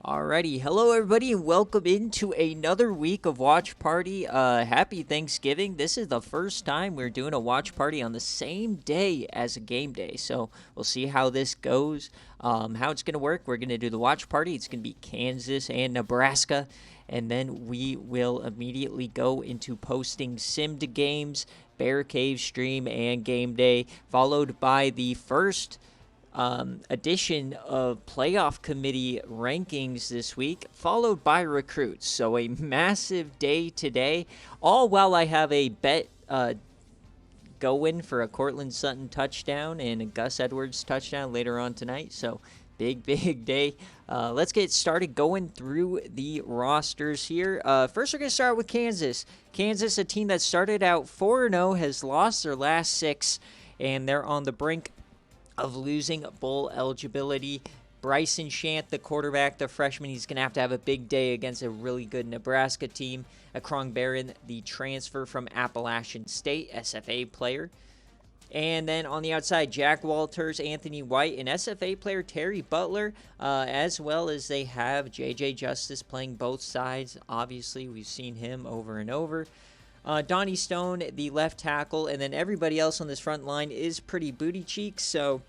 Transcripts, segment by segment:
Alrighty, hello everybody, and welcome into another week of Watch Party. Happy Thanksgiving. This is the first time we're doing a watch party on the same day as a game day, so we'll see how this goes. How it's gonna work. We're gonna do the watch party. It's gonna be Kansas and Nebraska, and then we will immediately go into posting simmed games, BearCave stream, and game day, followed by the first edition of playoff committee rankings this week, followed by recruits. So a massive day today, all while I have a bet going for a Cortland Sutton touchdown and a Gus Edwards touchdown later on tonight. So big day. Let's get started going through the rosters here. First, we're going to start with Kansas. Kansas, a team that started out 4-0, has lost their last 6, and they're on the brink of losing bowl eligibility. Bryson Shant, the quarterback, the freshman, he's going to have a big day against a really good Nebraska team. Krong Barron, the transfer from Appalachian State, SFA player. And then on the outside, Jack Walters, Anthony White, and SFA player Terry Butler, as well as they have J.J. Justice playing both sides. Obviously, we've seen him over and over. Donnie Stone, the left tackle, and then everybody else on this front line is pretty booty cheeks, so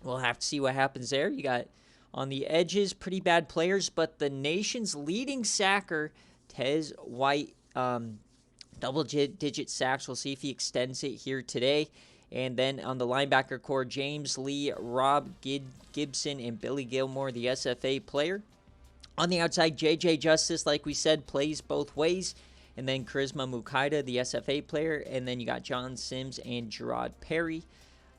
we'll have to see what happens there. You got on the edges pretty bad players, but the nation's leading sacker, Tez White, double-digit sacks. We'll see if he extends it here today. And then on the linebacker core, James Lee, Rob Gibson, and Billy Gilmore, the SFA player. On the outside, J.J. Justice, like we said, plays both ways. And then Charisma Mukaida, the SFA player. And then you got John Sims and Gerard Perry.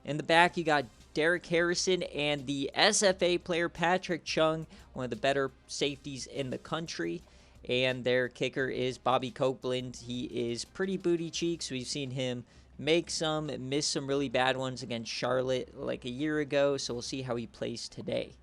In the back, you got Derek Harrison and the SFA player Patrick Chung, one of the better safeties in the country. And their kicker is Bobby Copeland. He is pretty booty cheeks. We've seen him make some, miss some really bad ones against Charlotte like a year ago. So we'll see how he plays today.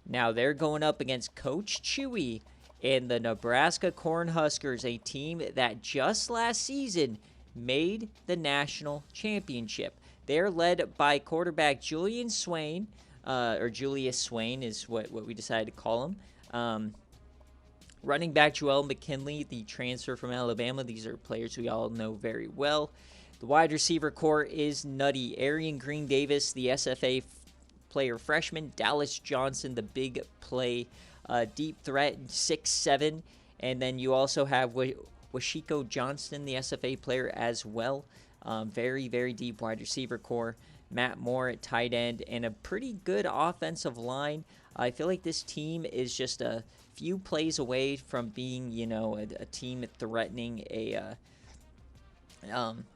Now they're going up against Coach Chewy and the Nebraska Cornhuskers, a team that just last season made the national championship. They're led by quarterback Julian Swain, or Julius Swain is what we decided to call him. Running back Joel McKinley, the transfer from Alabama. These are players we all know very well. The wide receiver core is nutty. Arian Green Davis, the SFA player freshman. Dallas Johnson, the big play deep threat, 6'7". And then you also have Washiko Johnston, the SFA player as well. Very deep wide receiver core. Matt Moore at tight end, and a pretty good offensive line. I feel like this team is just a few plays away from being, a team threatening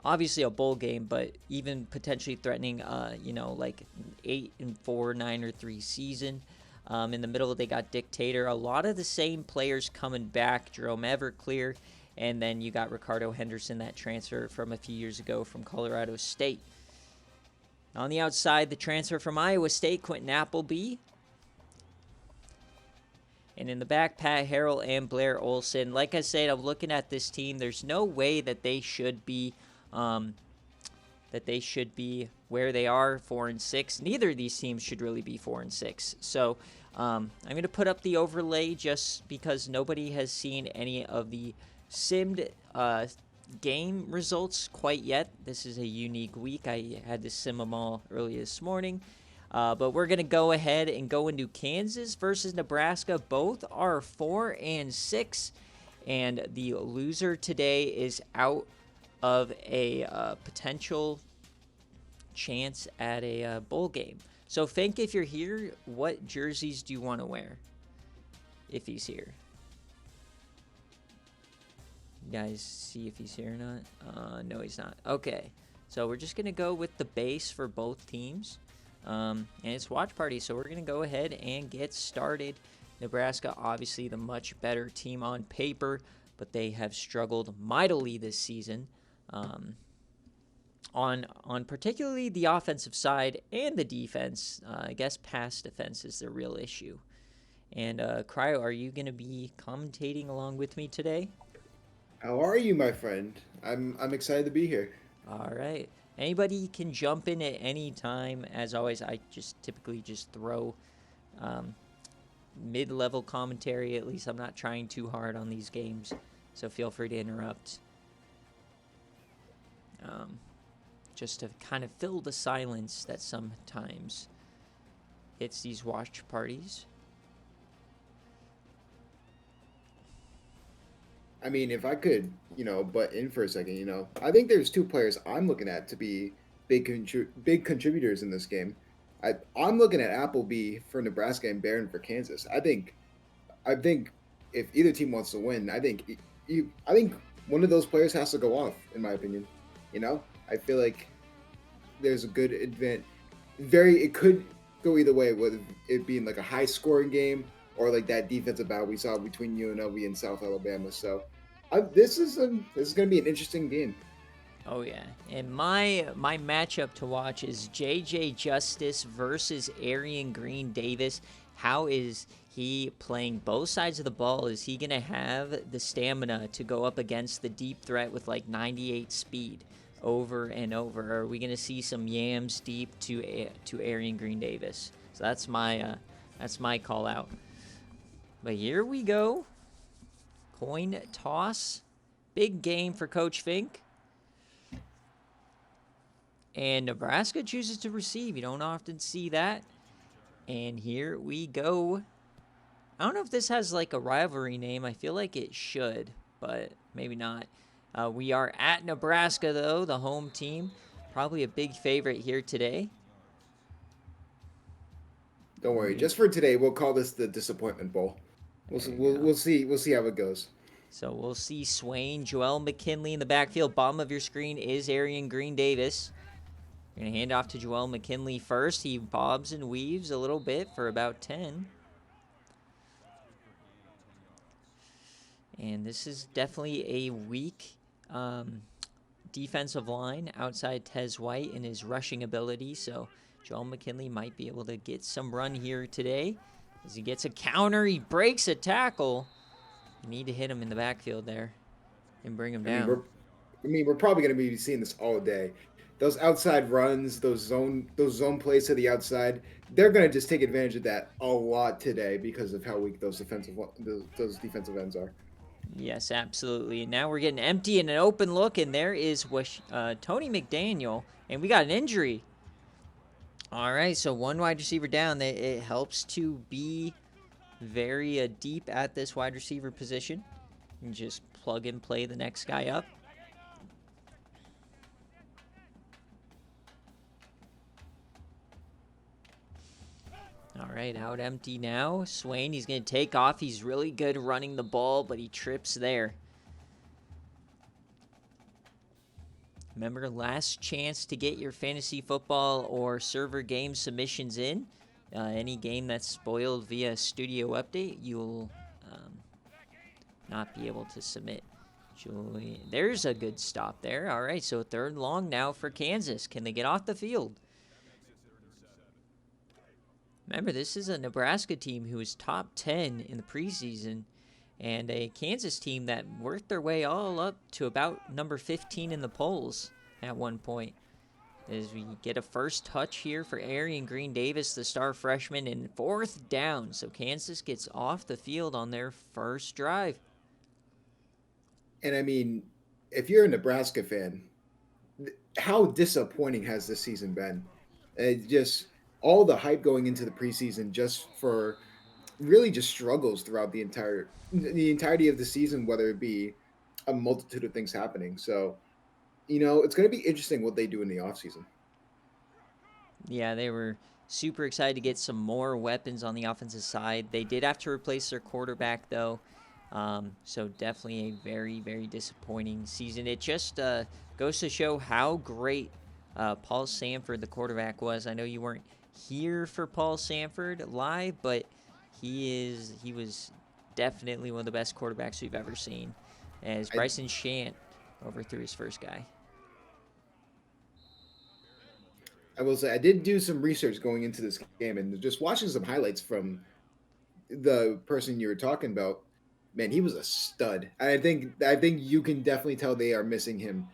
obviously a bowl game, but even potentially threatening, like 8-4, 9-3 season. In the middle, they got Dictator. A lot of the same players coming back. Jerome Everclear. And then you got Ricardo Henderson, that transfer from a few years ago from Colorado State. On the outside, the transfer from Iowa State, Quentin Appleby. And in the back, Pat Harrell and Blair Olson. Like I said, I'm looking at this team. There's no way that they should be where they are, 4-6. Neither of these teams should really be 4-6. So I'm going to put up the overlay just because nobody has seen any of the simmed game results quite yet. This is a unique week. I had to sim them all early this morning. But we're going to go ahead and go into Kansas versus Nebraska. Both are 4-6. And the loser today is out of a potential chance at a bowl game. So, Fink, if you're here, what jerseys do you want to wear if he's here? You guys see if he's here or not? No, he's not. Okay. So, we're just going to go with the base for both teams. And it's watch party, so we're going to go ahead and get started. Nebraska, obviously the much better team on paper, but they have struggled mightily this season on particularly the offensive side and the defense. I guess pass defense is the real issue. And Cryo, are you going to be commentating along with me today? How are you, my friend? I'm excited to be here. All right. Anybody can jump in at any time. As always, I just typically just throw mid-level commentary. At least I'm not trying too hard on these games, so feel free to interrupt. Um, just to kind of fill the silence that sometimes hits these watch parties. I mean, if I could, butt in for a second, I think there's two players I'm looking at to be big contributors in this game. I'm looking at Appleby for Nebraska and Barron for Kansas. I think if either team wants to win, I think one of those players has to go off, in my opinion. I feel like there's a good advent. It could go either way, with it being like a high scoring game or like that defensive battle we saw between UNLV and South Alabama. So, this is going to be an interesting game. Oh yeah, and my matchup to watch is JJ Justice versus Arian Green Davis. How is he playing both sides of the ball? Is he gonna have the stamina to go up against the deep threat with like 98 speed over and over? Or are we gonna see some yams deep to Arian Green Davis? So that's my call out. But here we go, coin toss, big game for Coach Fink. And Nebraska chooses to receive. You don't often see that. And here we go. I don't know if this has like a rivalry name. I feel like it should, but maybe not. We are at Nebraska, though, the home team. Probably a big favorite here today. Don't worry. Just for today, we'll call this the Disappointment Bowl. We'll There you we'll, go. we'll see we'll see how it goes. So we'll see Swain, Joel McKinley in the backfield. Bottom of your screen is Arian Green Davis. You're going to hand off to Joel McKinley first. He bobs and weaves a little bit for about 10. And this is definitely a weak defensive line outside Tez White and his rushing ability. So Joel McKinley might be able to get some run here today. As he gets a counter, he breaks a tackle. You need to hit him in the backfield there and bring him I mean, down. we're probably going to be seeing this all day. Those outside runs, those zone plays to the outside, they're going to just take advantage of that a lot today because of how weak those defensive ends are. Yes, absolutely. And now we're getting empty and an open look, and there is Tony McDaniel, and we got an injury. All right, so one wide receiver down. It helps to be very deep at this wide receiver position. And just plug and play the next guy up. All right, out empty now. Swain, he's going to take off. He's really good running the ball, but he trips there. Remember, last chance to get your fantasy football or server game submissions in. Any game that's spoiled via studio update, you'll not be able to submit. There's a good stop there. All right, so third long now for Kansas. Can they get off the field? Remember, this is a Nebraska team who is top 10 in the preseason and a Kansas team that worked their way all up to about number 15 in the polls at one point. As we get a first touch here for Arian Green Davis, the star freshman, in fourth down. So Kansas gets off the field on their first drive. And I mean, if you're a Nebraska fan, how disappointing has this season been? Just all the hype going into the preseason just for really just struggles throughout the entirety of the season, whether it be a multitude of things happening. So, it's going to be interesting what they do in the offseason. Yeah, they were super excited to get some more weapons on the offensive side. They did have to replace their quarterback, though. So definitely a very, very disappointing season. It just goes to show how great Paul Sanford, the quarterback, was. I know you weren't here for Paul Sanford live, but he was definitely one of the best quarterbacks we've ever seen. As I, Bryson Shant overthrew his first guy. I will say I did do some research going into this game and just watching some highlights from the person you were talking about. Man, he was a stud. I think you can definitely tell they are missing him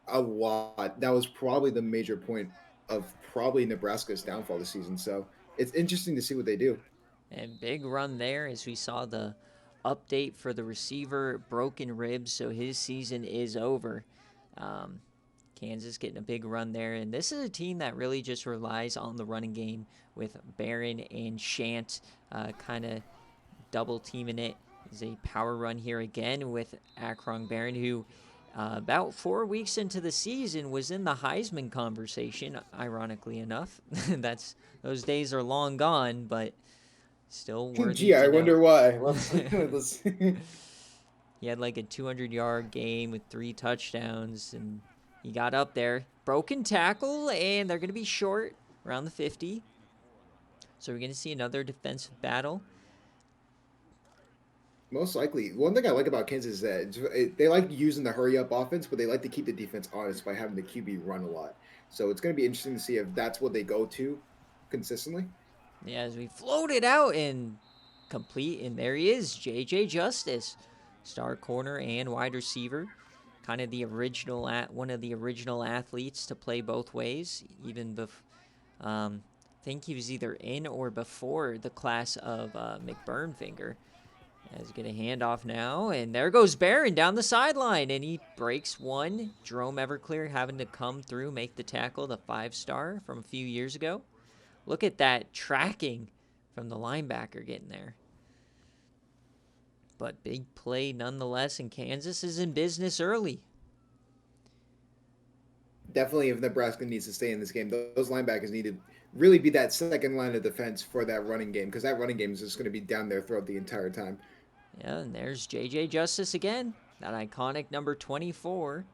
a lot. That was probably the major point of probably Nebraska's downfall this season. So it's interesting to see what they do. And big run there as we saw the update for the receiver, broken ribs, so his season is over. Um, Kansas getting a big run there. And this is a team that really just relies on the running game with Barron and Shant kind of double teaming it. Is a power run here again with Akron Barron, who about 4 weeks into the season was in the Heisman conversation, ironically enough. Those days are long gone, but still worthy Gee, I to note. wonder why. Let's He had like a 200-yard game with 3 touchdowns, and he got up there. Broken tackle, and they're going to be short around the 50. So we're going to see another defensive battle. Most likely. One thing I like about Kansas is that they like using the hurry up offense, but they like to keep the defense honest by having the QB run a lot. So it's going to be interesting to see if that's what they go to consistently. Yeah, as we float it out and complete, and there he is, J.J. Justice, star corner and wide receiver. Kind of the original, one of the original athletes to play both ways, even I think he was either in or before the class of McBurnfinger. As get a handoff now, and there goes Barron down the sideline, and he breaks one. Jerome Everclear having to come through, make the tackle, the 5-star from a few years ago. Look at that tracking from the linebacker getting there. But big play nonetheless, and Kansas is in business early. Definitely, if Nebraska needs to stay in this game, those linebackers need to really be that second line of defense for that running game, because that running game is just going to be down their throat the entire time. Yeah, and there's J.J. Justice again, that iconic number 24.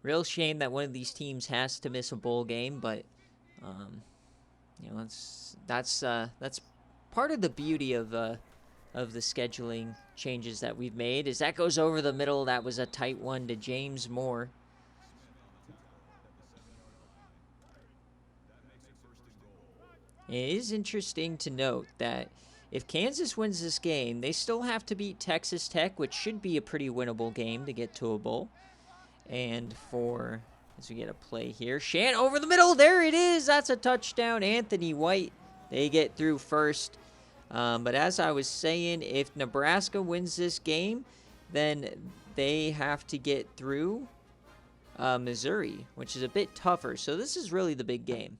Real shame that one of these teams has to miss a bowl game, but that's part of the beauty of the scheduling changes that we've made. As that goes over the middle, that was a tight one to James Moore. It is interesting to note that if Kansas wins this game, they still have to beat Texas Tech, which should be a pretty winnable game to get to a bowl. And as we get a play here, Shant over the middle, there it is, that's a touchdown. Anthony White, they get through first. But as I was saying, if Nebraska wins this game, then they have to get through Missouri, which is a bit tougher. So this is really the big game.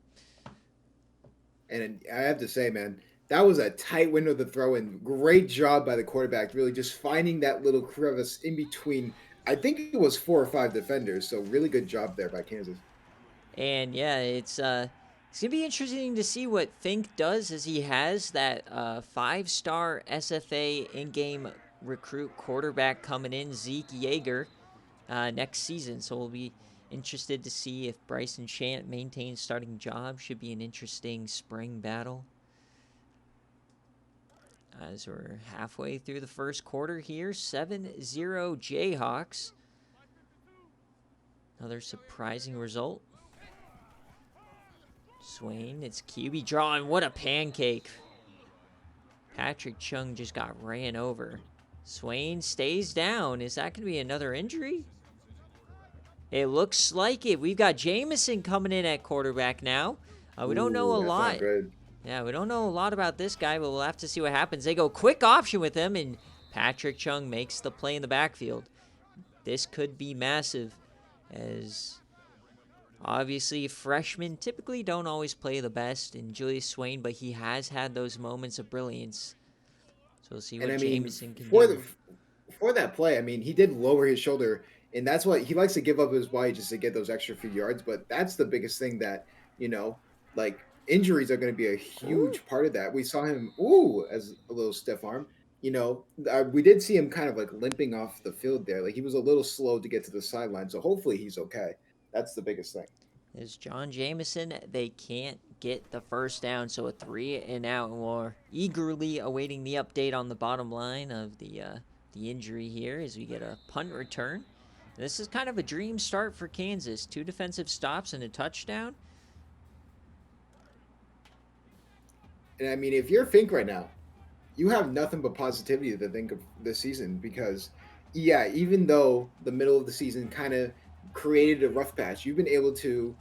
And I have to say, man, that was a tight window to throw in. Great job by the quarterback, really just finding that little crevice in between. I think it was 4 or 5 defenders, so really good job there by Kansas. And yeah, it's gonna be interesting to see what Fink does, as he has that 5-star SFA in-game recruit quarterback coming in, Zeke Yeager, next season. So we'll be interested to see if Bryson Shant maintains starting job. Should be an interesting spring battle. As we're halfway through the first quarter here, 7-0 Jayhawks. Another surprising result. Swain, it's QB draw, and what a pancake. Patrick Chung just got ran over. Swain stays down. Is that going to be another injury? It looks like it. We've got Jamison coming in at quarterback now. We don't know a lot. Yeah, we don't know a lot about this guy, but we'll have to see what happens. They go quick option with him, and Patrick Chung makes the play in the backfield. This could be massive, as obviously freshmen typically don't always play the best in Julius Swain, but he has had those moments of brilliance. So we'll see what Jamison can do. For that play, I mean, he did lower his shoulder, and that's what he likes to give up his body just to get those extra few yards. But that's the biggest thing that, like injuries are going to be a huge part of that. We saw him, as a little stiff arm. We did see him kind of like limping off the field there. Like he was a little slow to get to the sideline. So hopefully he's okay. That's the biggest thing. Is John Jamison, they can't get the first down, so a 3-and-out, and we're eagerly awaiting the update on the bottom line of the injury here as we get a punt return. This is kind of a dream start for Kansas. 2 defensive stops and a touchdown. And I mean, if you're Fink right now, you have nothing but positivity to think of this season, because, yeah, even though the middle of the season kind of created a rough patch, you've been able to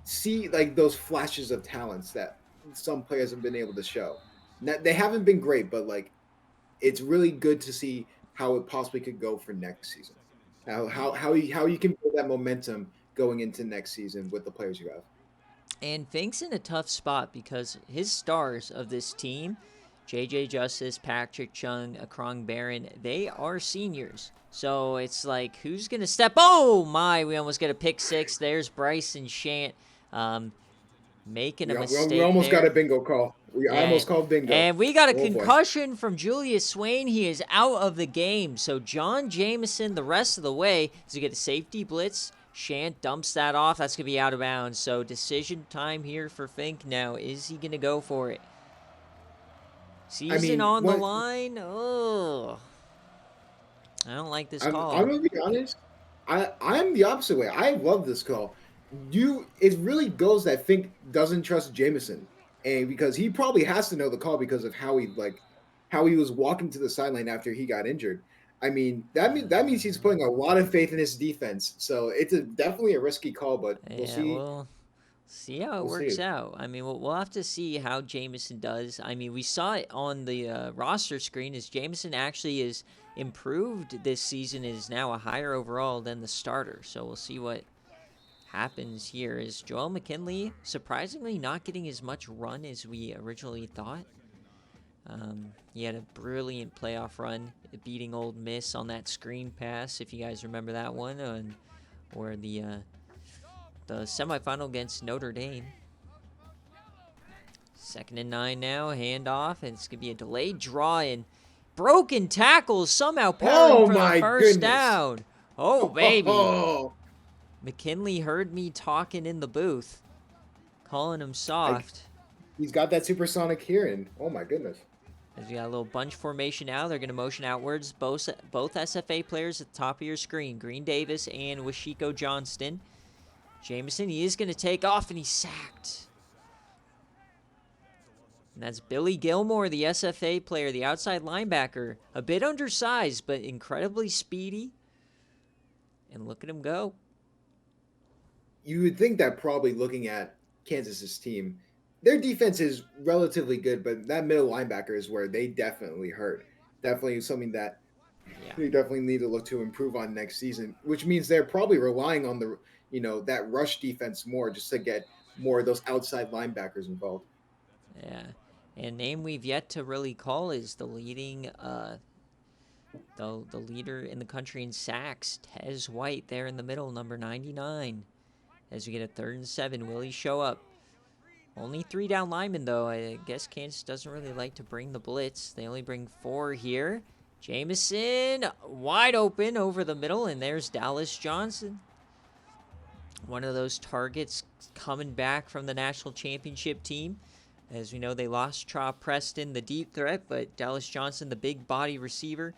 see like those flashes of talents that some players have been able to show. They haven't been great, but like it's really good to see how it possibly could go for next season. How you can build that momentum going into next season with the players you have. And Fink's in a tough spot because his stars of this team, JJ Justice, Patrick Chung, Akrong Barron, they are seniors. So it's like, who's going to step? Oh, my. We almost get a pick six. There's Bryson Shant um, making a We mistake almost got a there. bingo call. I And, almost called bingo. and we got a Oh boy. concussion from Julius Swain. He is out of the game. So John Jameson, the rest of the way, to get a safety blitz. Shant dumps that off. That's going to be out of bounds. So decision time here for Fink now. Is he going to go for it? I Season mean, on the line. Oh, I don't like this I'm call. gonna be honest. I'm the opposite way. I love this call. It really goes that Fink doesn't trust Jameson, and because he probably has to know the call because of how he was walking to the sideline after he got injured. I mean, that means he's putting a lot of faith in his defense. So it's definitely a risky call, but we'll Yeah, see. well, see how it We'll works see. out. I mean, we'll have to see how Jameson does. I mean, we saw it on the roster screen as Jameson actually is improved this season, is now a higher overall than the starter. So we'll see what happens here. Is Joel McKinley surprisingly not getting as much run as we originally thought? He had a brilliant playoff run, beating Old Miss on that screen pass, if you guys remember that one, or the semifinal against Notre Dame. 2nd and 9 now, handoff, and it's going to be a delayed draw and broken tackles somehow powering Oh for the my first goodness! down. Oh, baby. Oh, McKinley heard me talking in the booth, calling him I, soft. he's got that supersonic hearing. Oh my goodness! As we got a little bunch formation now, they're going to motion outwards. Both SFA players at the top of your screen, Green Davis and Washiko Johnston. Jameson, he is going to take off, and he's sacked. And that's Billy Gilmore, the SFA player, the outside linebacker. A bit undersized, but incredibly speedy. And look at him go. You would think that probably looking at Kansas's team, their defense is relatively good, but that middle linebacker is where they definitely hurt. Definitely something that Yeah. they definitely need to look to improve on next season, which means they're probably relying on that rush defense more just to get more of those outside linebackers involved. Yeah. And name we've yet to really call is the leading the leader in the country in sacks, Tez White, there in the middle, number 99. As we get a 3rd and 7, will he show up? Only 3 down linemen, though. I guess Kansas doesn't really like to bring the blitz. They only bring 4 here. Jameson wide open over the middle, and there's Dallas Johnson. One of those targets coming back from the national championship team. As we know, they lost Tra Preston, the deep threat, but Dallas Johnson, the big body receiver,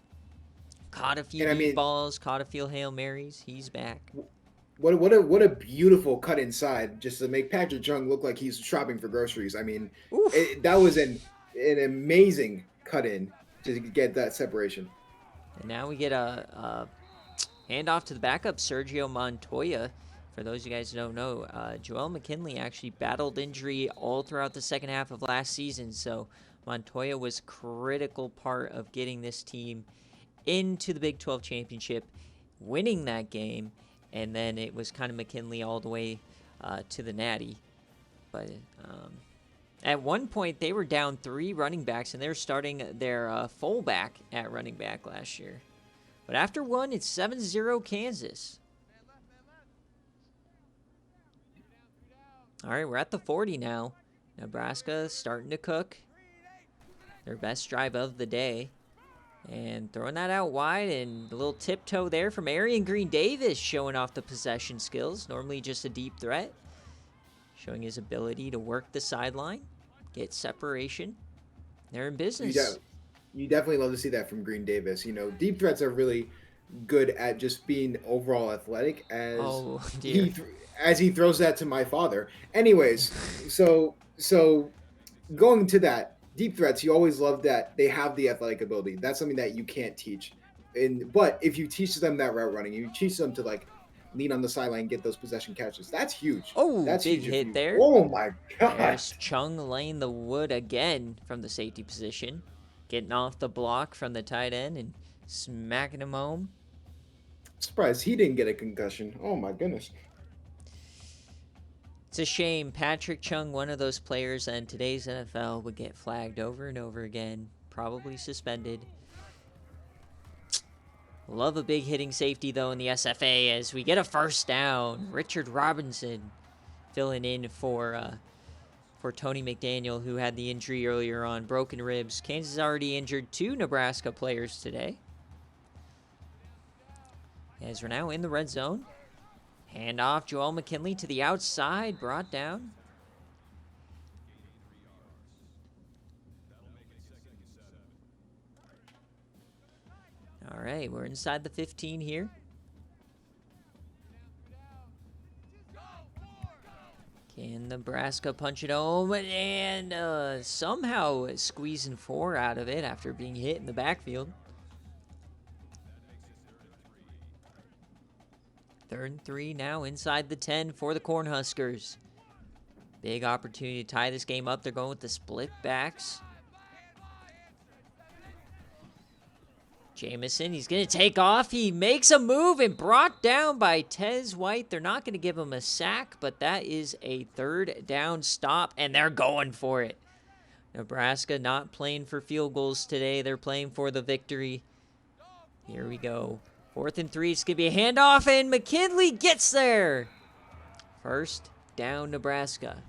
caught a few And I deep mean, balls, caught a few Hail Marys. He's back. what a beautiful cut inside just to make Patrick Chung look like he's shopping for groceries. I mean, Oof. that was an amazing cut in to get that separation. And now we get a handoff to the backup, Sergio Montoya. For those of you guys who don't know, Joel McKinley actually battled injury all throughout the second half of last season, so Montoya was a critical part of getting this team into the Big 12 championship, winning that game, and then it was kind of McKinley all the way to the Natty. But at one point, they were down 3 running backs, and they were starting their fullback at running back last year. But after one, it's 7-0 Kansas. All right, we're at the 40 now. Nebraska starting to cook. Their best drive of the day. And throwing that out wide, and a little tiptoe there from Arian Green Davis, showing off the possession skills. Normally just a deep threat. Showing his ability to work the sideline, get separation. They're in business. You definitely love to see that from Green Davis. Deep threats are really good at just being overall athletic Oh, dear. as he throws that to my father. Anyways, so going to that deep threats, you always love that they have the athletic ability. That's something that you can't teach. But if you teach them that route running, you teach them to lean on the sideline, get those possession catches. That's huge. Oh, That's big huge of hit you. there. Oh my god. There's Chung laying the wood again from the safety position. Getting off the block from the tight end and smacking him home. Surprised he didn't get a concussion. Oh my goodness. It's a shame. Patrick Chung, one of those players in today's NFL, would get flagged over and over again. Probably suspended. Love a big hitting safety, though, in the SFA as we get a first down. Richard Robinson filling in for Tony McDaniel, who had the injury earlier on, broken ribs. Kansas already injured 2 Nebraska players today. As we're now in the red zone. Hand off Joel McKinley to the outside, brought down. All right, we're inside the 15 here. Can Nebraska punch it home? And somehow squeezing 4 out of it after being hit in the backfield. 3rd and 3 now inside the 10 for the Cornhuskers. Big opportunity to tie this game up. They're going with the split backs. Jamison, he's going to take off. He makes a move and brought down by Tez White. They're not going to give him a sack, but that is a 3rd down stop, and they're going for it. Nebraska not playing for field goals today. They're playing for the victory. Here we go. 4th and 3. It's going to be a handoff, and McKinley gets there. 1st down, Nebraska.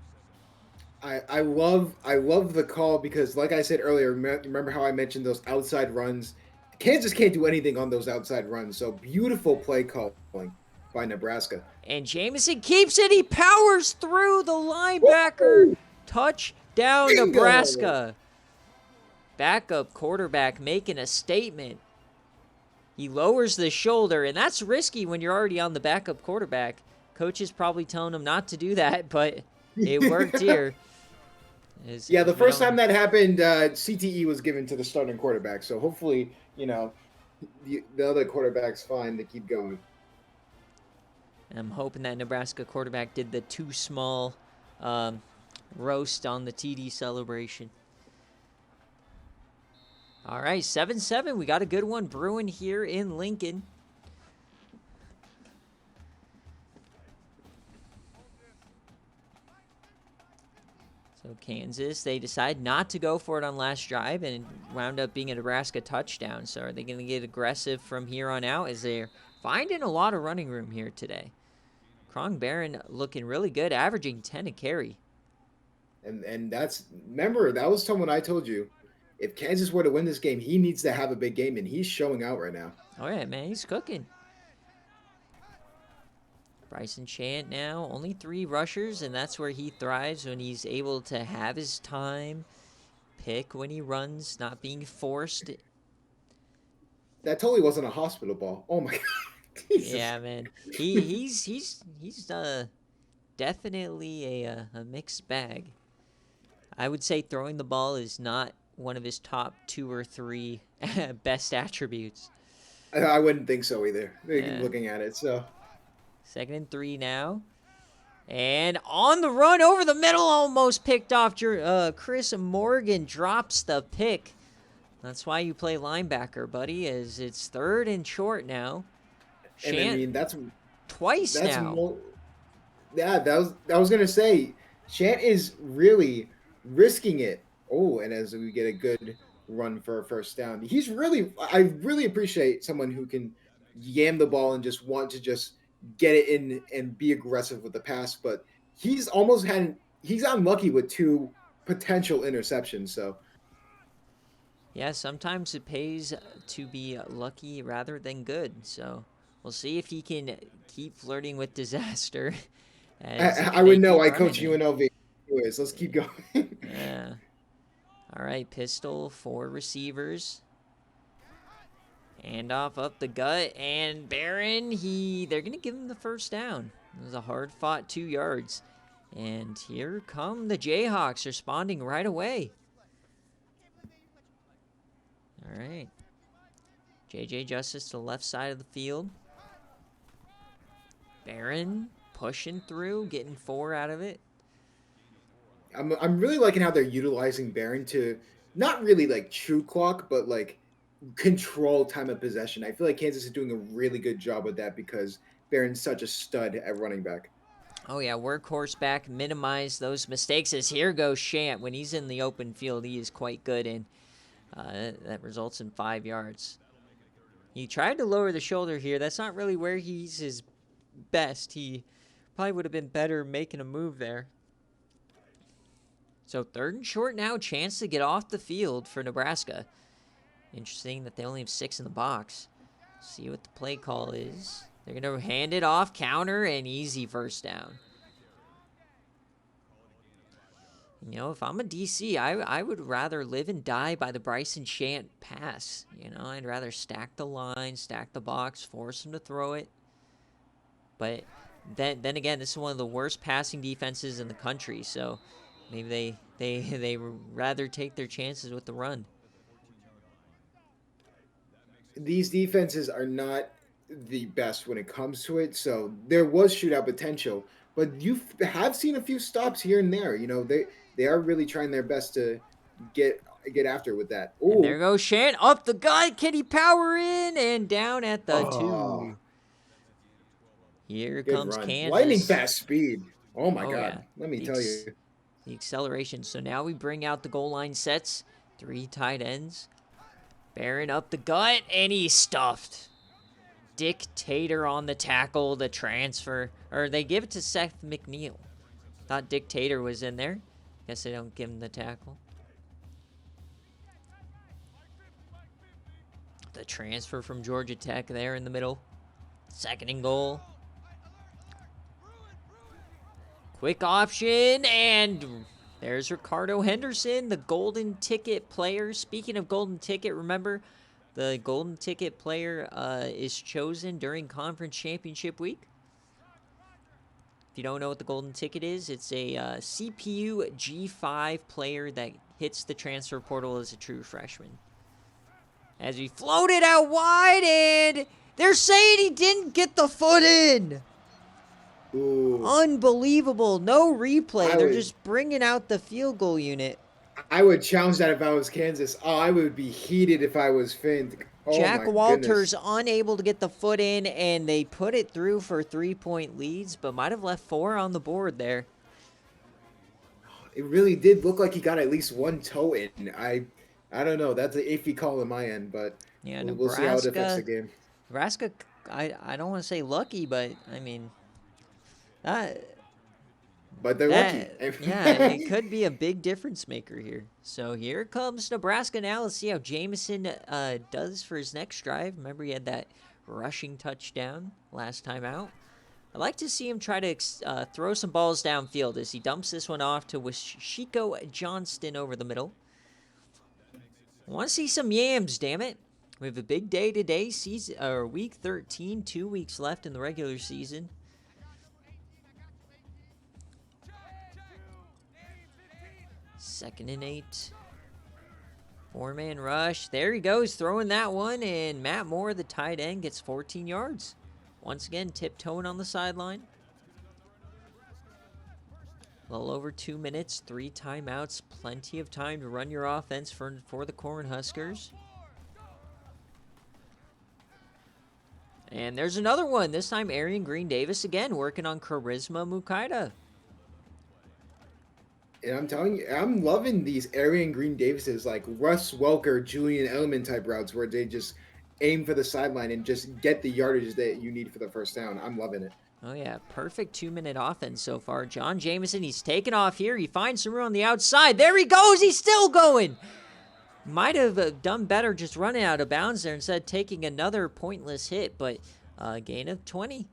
I love the call because, like I said earlier, remember how I mentioned those outside runs? Kansas can't do anything on those outside runs, so beautiful play calling by Nebraska. And Jamison keeps it. He powers through the linebacker. Woo! Touchdown, Bingo! Nebraska. Backup quarterback making a statement. He lowers the shoulder, and that's risky when you're already on the backup quarterback. Coach is probably telling him not to do that, but it worked here. Yeah, the first time that happened, CTE was given to the starting quarterback, so hopefully, the other quarterback's fine to keep going. I'm hoping that Nebraska quarterback did the too small roast on the TD celebration. All right, 7-7. We got a good one brewing here in Lincoln. So Kansas, they decide not to go for it on last drive and wound up being a Nebraska touchdown. So are they going to get aggressive from here on out as they're finding a lot of running room here today? Krong Barron looking really good, averaging 10 a carry. And remember, that was someone I told you. If Kansas were to win this game, he needs to have a big game, and he's showing out right now. Oh, yeah, man, he's cooking. Bryson Chant now, only 3 rushers, and that's where he thrives when he's able to have his time, pick when he runs, not being forced. That totally wasn't a hospital ball. Oh my god. Jesus. Yeah, man. He's definitely a mixed bag. I would say throwing the ball is not one of his top 2 or 3 best attributes. I wouldn't think so either. Yeah. Looking at it, so 2nd and 3 now. And on the run over the middle, almost picked off. Chris Morgan drops the pick. That's why you play linebacker, buddy, as it's 3rd and short now. And I mean, that's twice now. Yeah, I was going to say, Shant is really risking it. Oh, and as we get a good run for a first down. I really appreciate someone who can yam the ball and just want to just get it in and be aggressive with the pass, but he's unlucky with 2 potential interceptions, so. Yeah, sometimes it pays to be lucky rather than good, so we'll see if he can keep flirting with disaster. I would know. I coach UNLV. Anyways, let's keep going. Yeah. All right, pistol, 4 receivers. Handoff up the gut, and Barron, they're going to give him the first down. It was a hard-fought 2 yards. And here come the Jayhawks responding right away. All right. J.J. Justice to the left side of the field. Barron pushing through, getting 4 out of it. I'm really liking how they're utilizing Baron to not really like true clock, but like control time of possession. I feel like Kansas is doing a really good job with that because Baron's such a stud at running back. Oh, yeah, workhorse back, minimize those mistakes. As here goes Shant. When he's in the open field, he is quite good, and that results in 5 yards. He tried to lower the shoulder here. That's not really where he's his best. He probably would have been better making a move there. So 3rd and short now, chance to get off the field for Nebraska. Interesting that they only have 6 in the box. See what the play call is. They're going to hand it off, counter, and easy first down. You know, if I'm a DC, I would rather live and die by the Bryson Shant pass. You know, I'd rather stack the line, stack the box, force him to throw it. But then again, this is one of the worst passing defenses in the country, so maybe they rather take their chances with the run. These defenses are not the best when it comes to it, so there was shootout potential. But you have seen a few stops here and there. You know, they are really trying their best to get after with that. And there Oh, goes Shant up the gut. Can he power in? And down at the oh, 2. Here good comes run, lightning Kansas. fast speed. Oh my Oh, God, yeah. let me The, tell you. ex- the acceleration. So now we bring out the goal line sets. 3 tight ends. Barron up the gut, and he's stuffed. Dictator on the tackle, the transfer. Or they give it to Seth McNeil. Thought Dictator was in there. Guess they don't give him the tackle. The transfer from Georgia Tech there in the middle. 2nd and goal. Quick option, and there's Ricardo Henderson, the golden ticket player. Speaking of golden ticket, remember, the golden ticket player is chosen during conference championship week. If you don't know what the golden ticket is, it's a CPU G5 player that hits the transfer portal as a true freshman. As he floated out wide, and they're saying he didn't get the foot in. Ooh, Unbelievable. No replay. I They're would just bringing out the field goal unit. I would challenge that if I was Kansas. Oh, I would be heated if I was Finn. Oh Jack my goodness. Walters unable to get the foot in, and they put it through for 3-point leads, but might have left 4 on the board there. It really did look like he got at least one toe in. I don't know. That's an iffy call on my end, but Yeah, we'll see how it affects the game. Nebraska, I don't want to say lucky, but I mean, that, But they're lucky. yeah, it could be a big difference maker here. So here comes Nebraska now. Let's see how Jamison does for his next drive. Remember, he had that rushing touchdown last time out. I'd like to see him try to throw some balls downfield as he dumps this one off to Washiko Johnston over the middle. I want to see some yams, damn it. We have a big day today, week 13, 2 weeks left in the regular season. Second and 8. 4-man rush. There he goes, throwing that one, and Matt Moore, the tight end, gets 14 yards. Once again, tiptoeing on the sideline. A little over 2 minutes, 3 timeouts, plenty of time to run your offense for the Cornhuskers. And there's another one. This time, Arian Green Davis again working on Charisma Mukaida. And I'm telling you, I'm loving these Arian Green Davises, like Russ Welker, Julian Edelman type routes where they just aim for the sideline and just get the yardage that you need for the first down. I'm loving it. Oh, yeah. Perfect 2-minute offense so far. John Jamison, he's taking off here. He finds some room on the outside. There he goes. He's still going. Might have done better just running out of bounds there instead of taking another pointless hit, but gain of 20.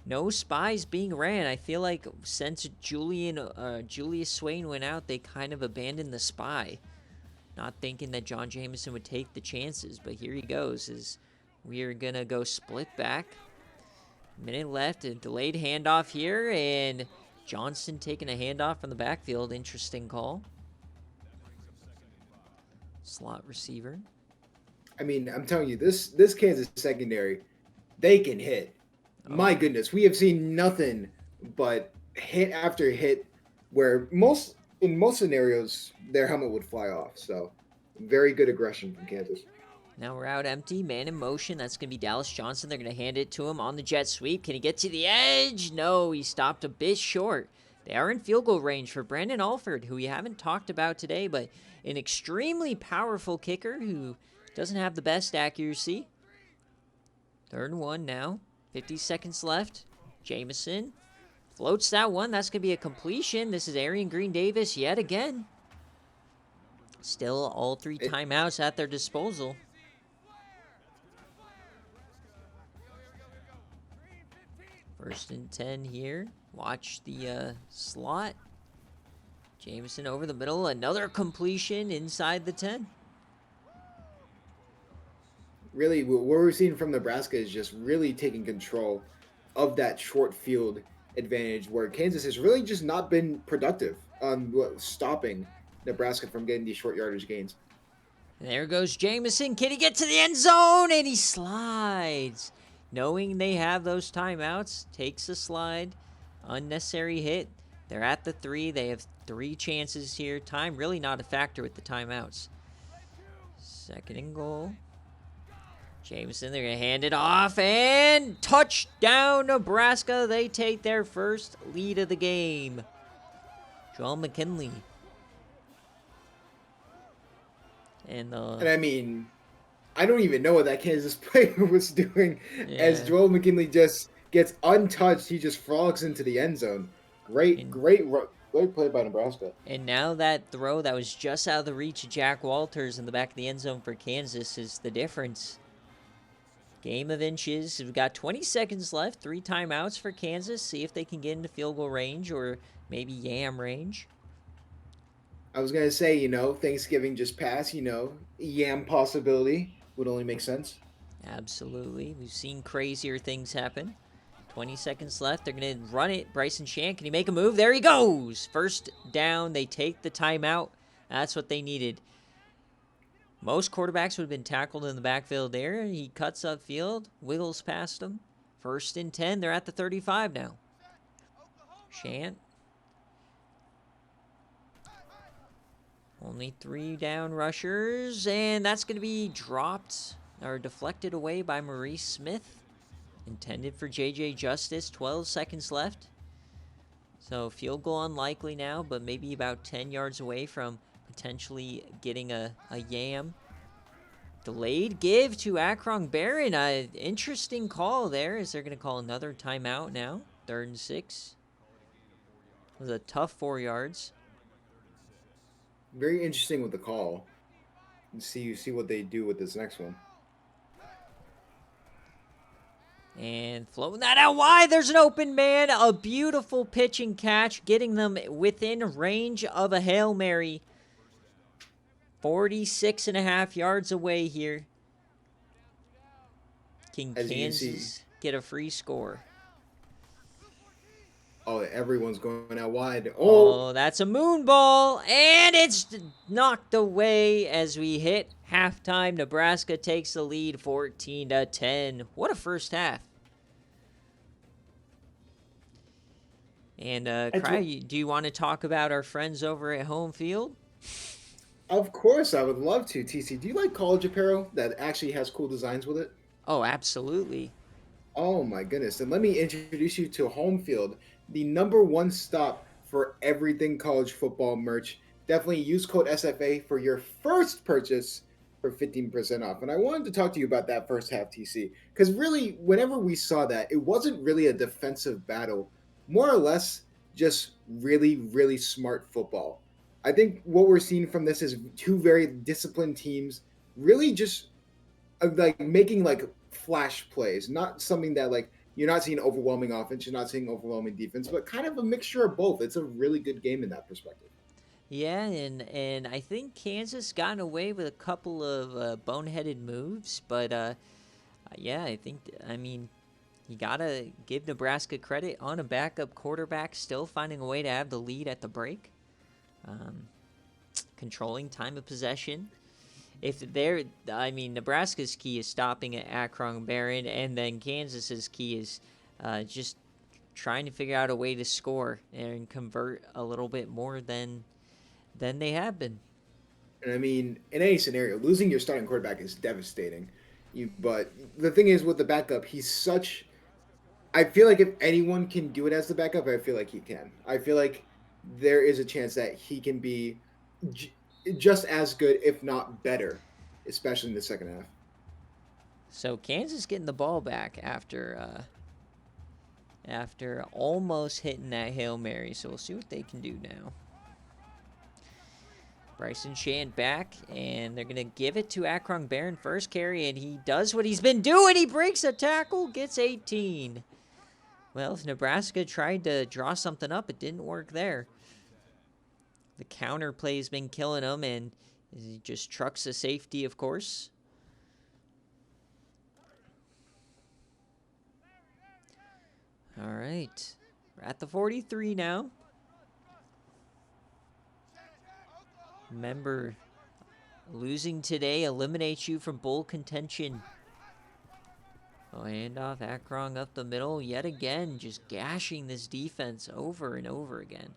No spies being ran. I feel like since Julius Swain went out, they kind of abandoned the spy. Not thinking that John Jamison would take the chances, but here he goes. We are going to go split back. Minute left, a delayed handoff here, and Johnston taking a handoff from the backfield. Interesting call. Slot receiver. I mean, I'm telling you, this Kansas secondary they can hit. Oh, My goodness, we have seen nothing but hit after hit where in most scenarios their helmet would fly off. So very good aggression from Kansas. now we're out empty. Man in motion. That's going to be Dallas Johnson. They're going to hand it to him on the jet sweep. Can he get to the edge? No, he stopped a bit short. They are in field goal range for Brandon Alford, who we haven't talked about today, but an extremely powerful kicker who doesn't have the best accuracy. 3rd and 1 now. 50 seconds left. Jamison floats that one. That's going to be a completion. This is Arian Green Davis yet again. Still all 3 timeouts at their disposal. First and 10 here. Watch the slot. Jameson over the middle. Another completion inside the 10. Really, what we're seeing from Nebraska is just really taking control of that short field advantage where Kansas has really just not been productive on stopping Nebraska from getting these short yardage gains. And there goes Jameson. Can he get to the end zone? And he slides. Knowing they have those timeouts, takes a slide. Unnecessary hit. They're at the 3. They have 3 chances here. Time really not a factor with the timeouts. 2nd and goal. Jameson, they're going to hand it off. And touchdown, Nebraska. They take their first lead of the game. Joel McKinley. And I mean, I don't even know what that Kansas player was doing as Joel McKinley just gets untouched. He just frogs into the end zone. Great play by Nebraska. And now that throw that was just out of the reach of Jack Walters in the back of the end zone for Kansas is the difference. Game of inches. We've got 20 seconds left. 3 timeouts for Kansas. See if they can get into field goal range or maybe Yam range. I was going to say, Thanksgiving just passed, Yam possibility would only make sense. Absolutely. We've seen crazier things happen. 20 seconds left. They're going to run it. Bryson Shan, can he make a move? There he goes. First down. They take the timeout. That's what they needed. Most quarterbacks would have been tackled in the backfield there. He cuts upfield, wiggles past them. 1st and 10. They're at the 35 now. Shant. Only 3 down rushers, and that's going to be dropped or deflected away by Maurice Smith. Intended for J.J. Justice. 12 seconds left. So field goal unlikely now, but maybe about 10 yards away from potentially getting a Yam. Delayed give to Akron Barron. Interesting call there. Is they're going to call another timeout now? 3rd and 6. It was a tough 4 yards. Very interesting with the call. See what they do with this next one. And floating that out wide. There's an open man. A beautiful pitch and catch, getting them within range of a Hail Mary. 46.5 yards away here. Can Kansas get a free score? Oh, everyone's going out wide. Oh, that's a moon ball. And it's knocked away as we hit halftime. Nebraska takes the lead 14-10. What a first half. And, do you want to talk about our friends over at Home Field? Of course, I would love to. TC, do you like college apparel that actually has cool designs with it? Oh, absolutely. Oh, my goodness. And let me introduce you to Home Field, the #1 stop for everything college football merch. Definitely use code SFA for your first purchase for 15% off. And I wanted to talk to you about that first half, TC, because really, whenever we saw that, it wasn't really a defensive battle, more or less just really, really smart football. I think what we're seeing from this is 2 very disciplined teams really just like making like flash plays, not something that like you're not seeing overwhelming offense, you're not seeing overwhelming defense, but kind of a mixture of both. It's a really good game in that perspective. Yeah, and I think Kansas got away with a couple of boneheaded moves, but yeah, I mean, you gotta give Nebraska credit on a backup quarterback still finding a way to have the lead at the break, controlling time of possession. if they're, I mean, Nebraska's key is stopping at Akron Barron, and then Kansas's key is just trying to figure out a way to score and convert a little bit more than they have been. And I mean, in any scenario, losing your starting quarterback is devastating. But the thing is, with the backup, he's such. I feel like if anyone can do it as the backup, I feel like he can. I feel like there is a chance that he can be j- just as good, if not better, especially in the second half. So Kansas getting the ball back after almost hitting that Hail Mary. So we'll see what they can do now. Bryson Shand back, and they're going to give it to Akron Barron first carry, and he does what he's been doing. He breaks a tackle, gets 18. Well, if Nebraska tried to draw something up, it didn't work there. The counter play has been killing him, and he just trucks a safety, of course. All right. We're at the 43 now. Remember, losing today eliminates you from bowl contention. Oh, handoff, Akron up the middle, yet again, just gashing this defense over and over again.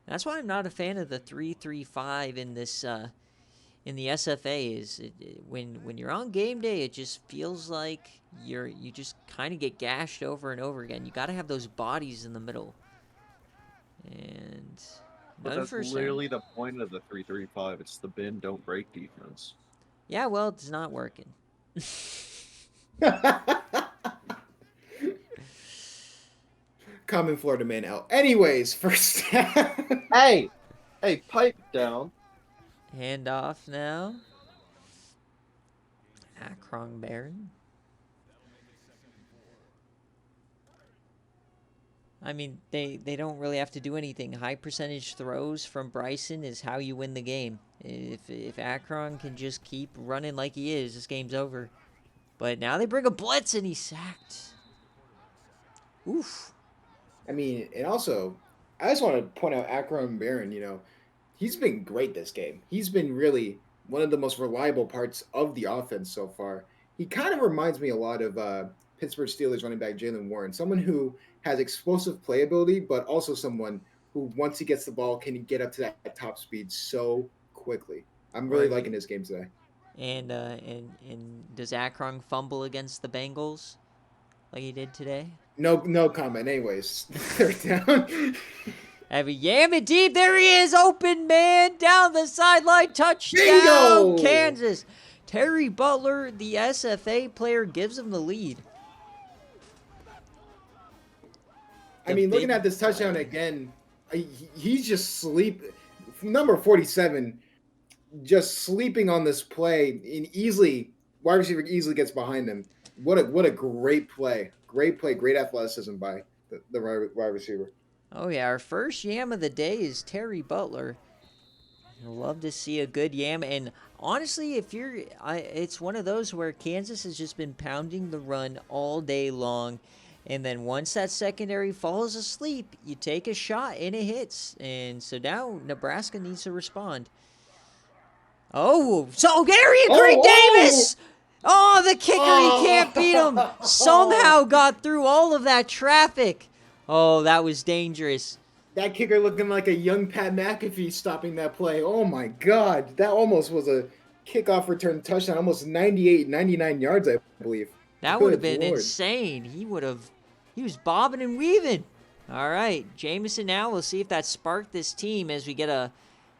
That's why I'm not a fan of the 3-3-5 in this in the SFA. When you're on game day, it just feels like you just kind of get gashed over and over again. You got to have those bodies in the middle. And But another that's first down. literally the point of the 3-3-5. It's the bend don't break defense. Yeah, well, it's not working. Common Florida man out. Anyways, first half. Hey, pipe down. Handoff now. Akron Barron. I mean, they don't really have to do anything. High percentage throws from Bryson is how you win the game. If Akron can just keep running like he is, this game's over. But now they bring a blitz and he's sacked. Oof. I mean, and also, I just want to point out Akron Barron. He's been great this game. He's been really one of the most reliable parts of the offense so far. He kind of reminds me a lot of Pittsburgh Steelers running back Jalen Warren, someone who has explosive playability, but also someone who, once he gets the ball, can get up to that top speed so quickly. I'm Or really liking his game today. and does Akron fumble against the Bengals like he did today? No comment. Anyways, third down. Have a yam it deep. There he is, open man down the sideline, touchdown, Bingo! Kansas. Terry Butler, the SFA player, gives him the lead. I mean, looking at this touchdown again, he's just number 47, just sleeping on this play, and wide receiver easily gets behind him. What a great play! Great play, great athleticism by the wide receiver. Oh yeah, our first yam of the day is Terry Butler. I love to see a good yam, and honestly, it's one of those where Kansas has just been pounding the run all day long, and then once that secondary falls asleep, you take a shot and it hits, and so now Nebraska needs to respond. Oh, so Gary and Greg Davis! Oh, the kicker, he can't beat him. Somehow got through all of that traffic. Oh, that was dangerous. That kicker looking like a young Pat McAfee stopping that play. Oh my God, that almost was a kickoff return touchdown, almost 98, 99 yards, I believe. That would have Good been Lord. insane. He was bobbing and weaving. All right, Jameson now. We'll see if that sparked this team as we get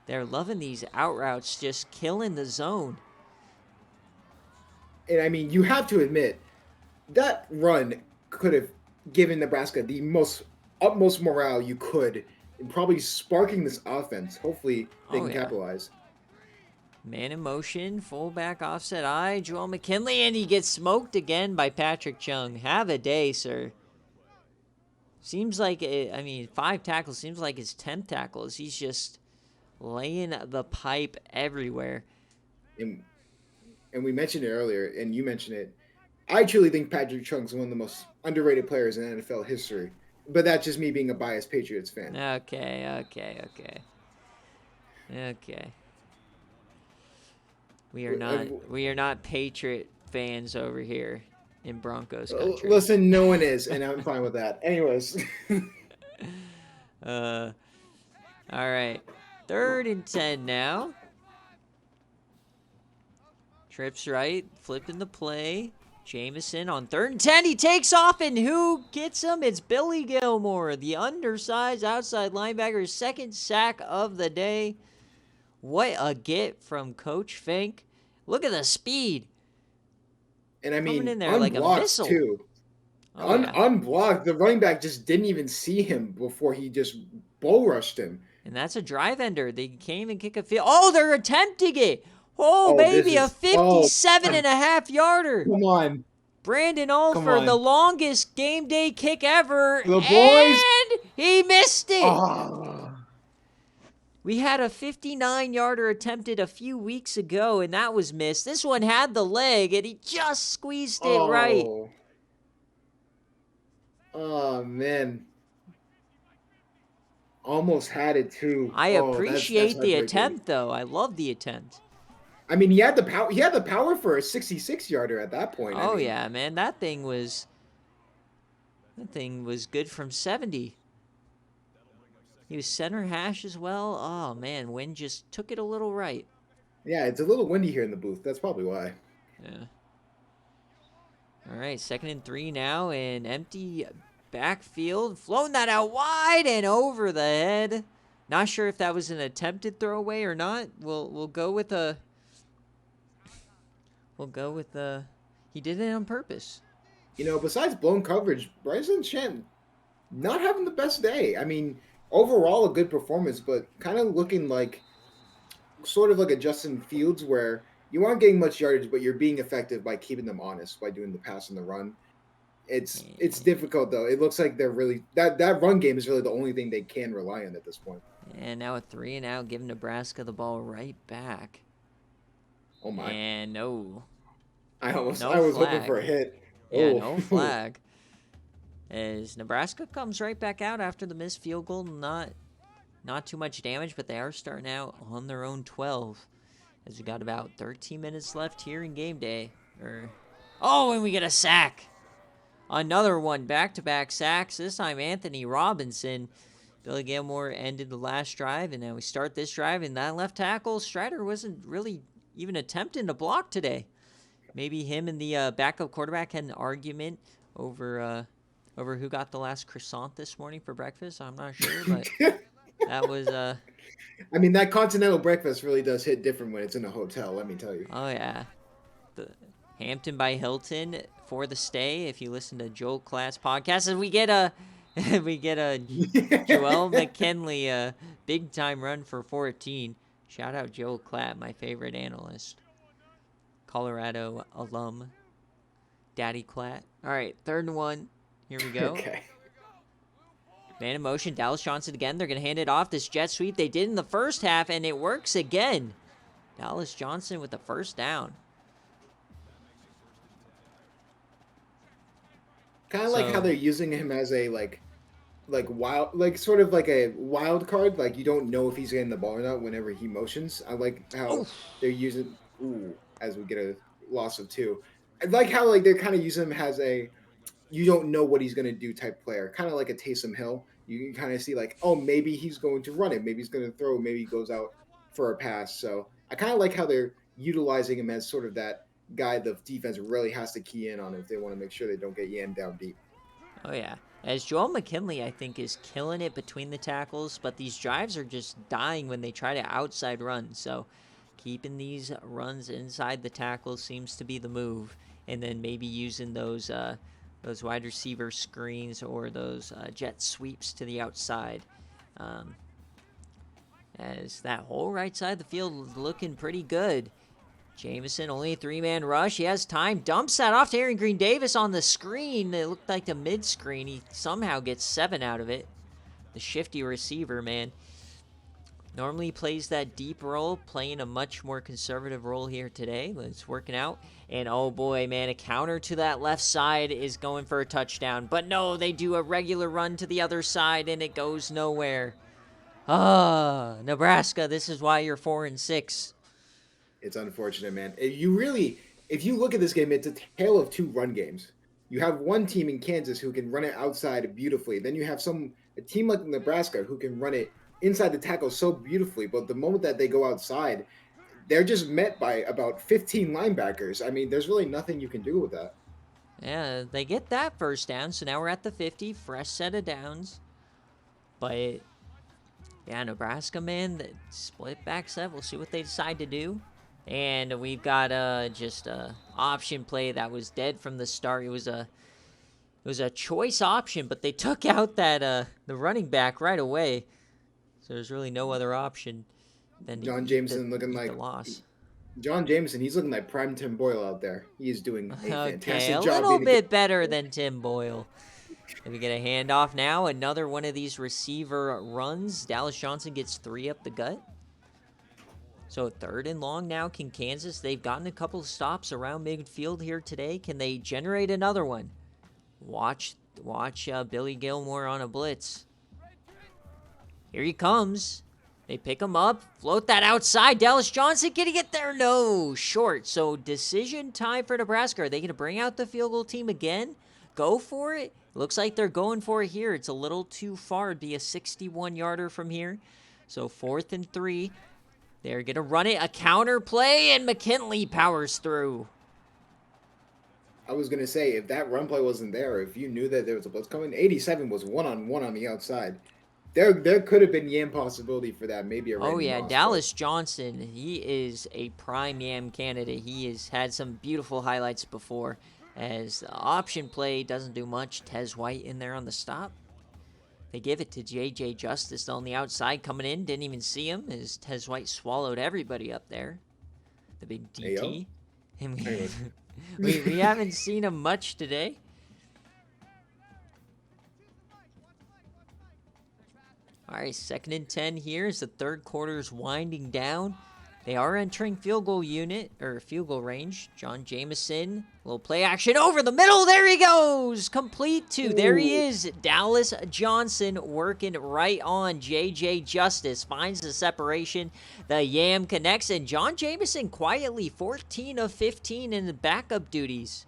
they're loving these out routes, just killing the zone. And I mean, you have to admit, that run could have given Nebraska the utmost morale you could, and probably sparking this offense. Hopefully, they can capitalize. Man in motion, fullback offset eye, Joel McKinley, and he gets smoked again by Patrick Chung. Have a day, sir. Seems like, 5 tackles, seems like his 10th tackle as he's just laying the pipe everywhere. And we mentioned it earlier, and you mentioned it. I truly think Patrick Chung's one of the most underrated players in NFL history. But that's just me being a biased Patriots fan. Okay. We are not Patriot fans over here in Broncos country. Listen, no one is, and I'm fine with that. Anyways. All right. 3rd and 10 now. Trips right, flipping the play. Jameson on 3rd and 10. He takes off, and who gets him? It's Billy Gilmore, the undersized outside linebacker, 2nd sack of the day. What a get from Coach Fink. Look at the speed. And I mean, coming in there like a missile. Too. Oh, yeah. Unblocked. The running back just didn't even see him before he just bull rushed him. And that's a drive ender. They can't even kick a field. Oh, they're attempting it. Oh, baby, a 57.5 yarder. Come on. Brandon Alford, the longest game day kick ever. The boys. And he missed it. Oh. We had a 59-yarder attempted a few weeks ago, and that was missed. This one had the leg, and he just squeezed it right. Oh, man. Almost had it, too. I appreciate the attempt, though. I love the attempt. I mean, he had the power. He had the power for a 66-yarder at that point. Oh, yeah, man. That thing was good from 70. He was center hash as well. Oh, man, wind just took it a little right. Yeah, it's a little windy here in the booth. That's probably why. Yeah. All right, 2nd and 3 now, and empty backfield. Flown that out wide and over the head. Not sure if that was an attempted throwaway or not. We'll go with a... He did it on purpose. You know, besides blown coverage, Bryson Chen not having the best day. I mean, overall a good performance, but kind of looking like sort of like a Justin Fields where you aren't getting much yardage, but you're being effective by keeping them honest, by doing the pass and the run. It's difficult, though. It looks like they're really that run game is really the only thing they can rely on at this point. And now a 3 and out, giving Nebraska the ball right back. Oh my! And no. I was hoping for a hit. Yeah, no flag. As Nebraska comes right back out after the missed field goal, not too much damage, but they are starting out on their own 12. As we got about 13 minutes left here in game day. And we get a sack. Another one, back-to-back sacks. This time Anthony Robinson. Billy Gilmore ended the last drive, and now we start this drive. And that left tackle, Strider wasn't really even attempting to block today. Maybe him and the backup quarterback had an argument over who got the last croissant this morning for breakfast. I'm not sure, but that was... I mean, that continental breakfast really does hit different when it's in a hotel, let me tell you. Oh, yeah. The Hampton by Hilton for the stay, if you listen to Joel Klatt's podcast. And we get a Joel McKinley big-time run for 14. Shout out Joel Klatt, my favorite analyst. Colorado alum. Daddy Klatt. All right, 3rd and 1. Here we go. Okay. Man in motion, Dallas Johnson again. They're going to hand it off. This jet sweep they did in the first half, and it works again. Dallas Johnson with the first down. Kind of like how they're using him as a sort of like a wild card. Like you don't know if he's getting the ball or not whenever he motions. I like how they're using as we get a loss of 2. I like how they're kind of using him as a you don't know what he's going to do type player, kind of like a Taysom Hill. You can kind of see maybe he's going to run it, maybe he's going to throw, maybe he goes out for a pass. So I kind of like how they're utilizing him as sort of that guy the defense really has to key in on if they want to make sure they don't get yammed down deep. Oh, yeah. As Joel McKinley, I think, is killing it between the tackles, but these drives are just dying when they try to outside run. So keeping these runs inside the tackles seems to be the move, and then maybe using those wide receiver screens or those jet sweeps to the outside. As that whole right side of the field is looking pretty good. Jameson, only a 3-man rush. He has time. Dumps that off to Aaron Green Davis on the screen. It looked like the mid-screen. He somehow gets 7 out of it. The shifty receiver, man. Normally plays that deep role, playing a much more conservative role here today. It's working out. And oh boy, man, a counter to that left side is going for a touchdown. But no, they do a regular run to the other side and it goes nowhere. Nebraska, this is why you're 4-6. It's unfortunate, man. If you look at this game, it's a tale of two run games. You have one team in Kansas who can run it outside beautifully. Then you have a team like Nebraska who can run it inside the tackle so beautifully. But the moment that they go outside, they're just met by about 15 linebackers. I mean, there's really nothing you can do with that. Yeah, they get that first down, so now we're at the 50, fresh set of downs. But yeah, Nebraska, man, the split back set. We'll see what they decide to do. And we've got just a option play that was dead from the start. It was a choice option, but they took out that the running back right away. So there's really no other option than to John eat Jameson looking eat the like loss. John Jameson. He's looking like prime Tim Boyle out there. He is doing a Okay, fantastic a job. little bit better than Tim Boyle. And we get a handoff now. Another one of these receiver runs. Dallas Johnson gets 3 up the gut. So 3rd and long now. Can Kansas? They've gotten a couple of stops around midfield here today. Can they generate another one? Watch Billy Gilmore on a blitz. Here he comes. They pick him up. Float that outside. Dallas Johnson, can he get there? No. Short. So decision time for Nebraska. Are they going to bring out the field goal team again? Go for it? Looks like they're going for it here. It's a little too far. It'd be a 61-yarder from here. So 4th and 3. They're going to run it. A counter play, and McKinley powers through. I was going to say, if that run play wasn't there, if you knew that there was a blitz coming, 87 was one-on-one on the outside. There could have been Yam possibility for that, maybe a Oh, yeah, loss, Dallas Johnson, he is a prime Yam candidate. He has had some beautiful highlights before, as the option play doesn't do much. Tez White in there on the stop. They give it to J.J. Justice on the outside coming in. Didn't even see him as Tez White swallowed everybody up there. The big DT. And we haven't seen him much today. All right, 2nd and 10 here as the 3rd quarter is winding down. They are entering field goal range. John Jameson, little play action over the middle. There he goes. Complete 2. There he is. Dallas Johnson working right on J.J. Justice. Finds the separation. The Yam connects, and John Jameson quietly 14 of 15 in the backup duties.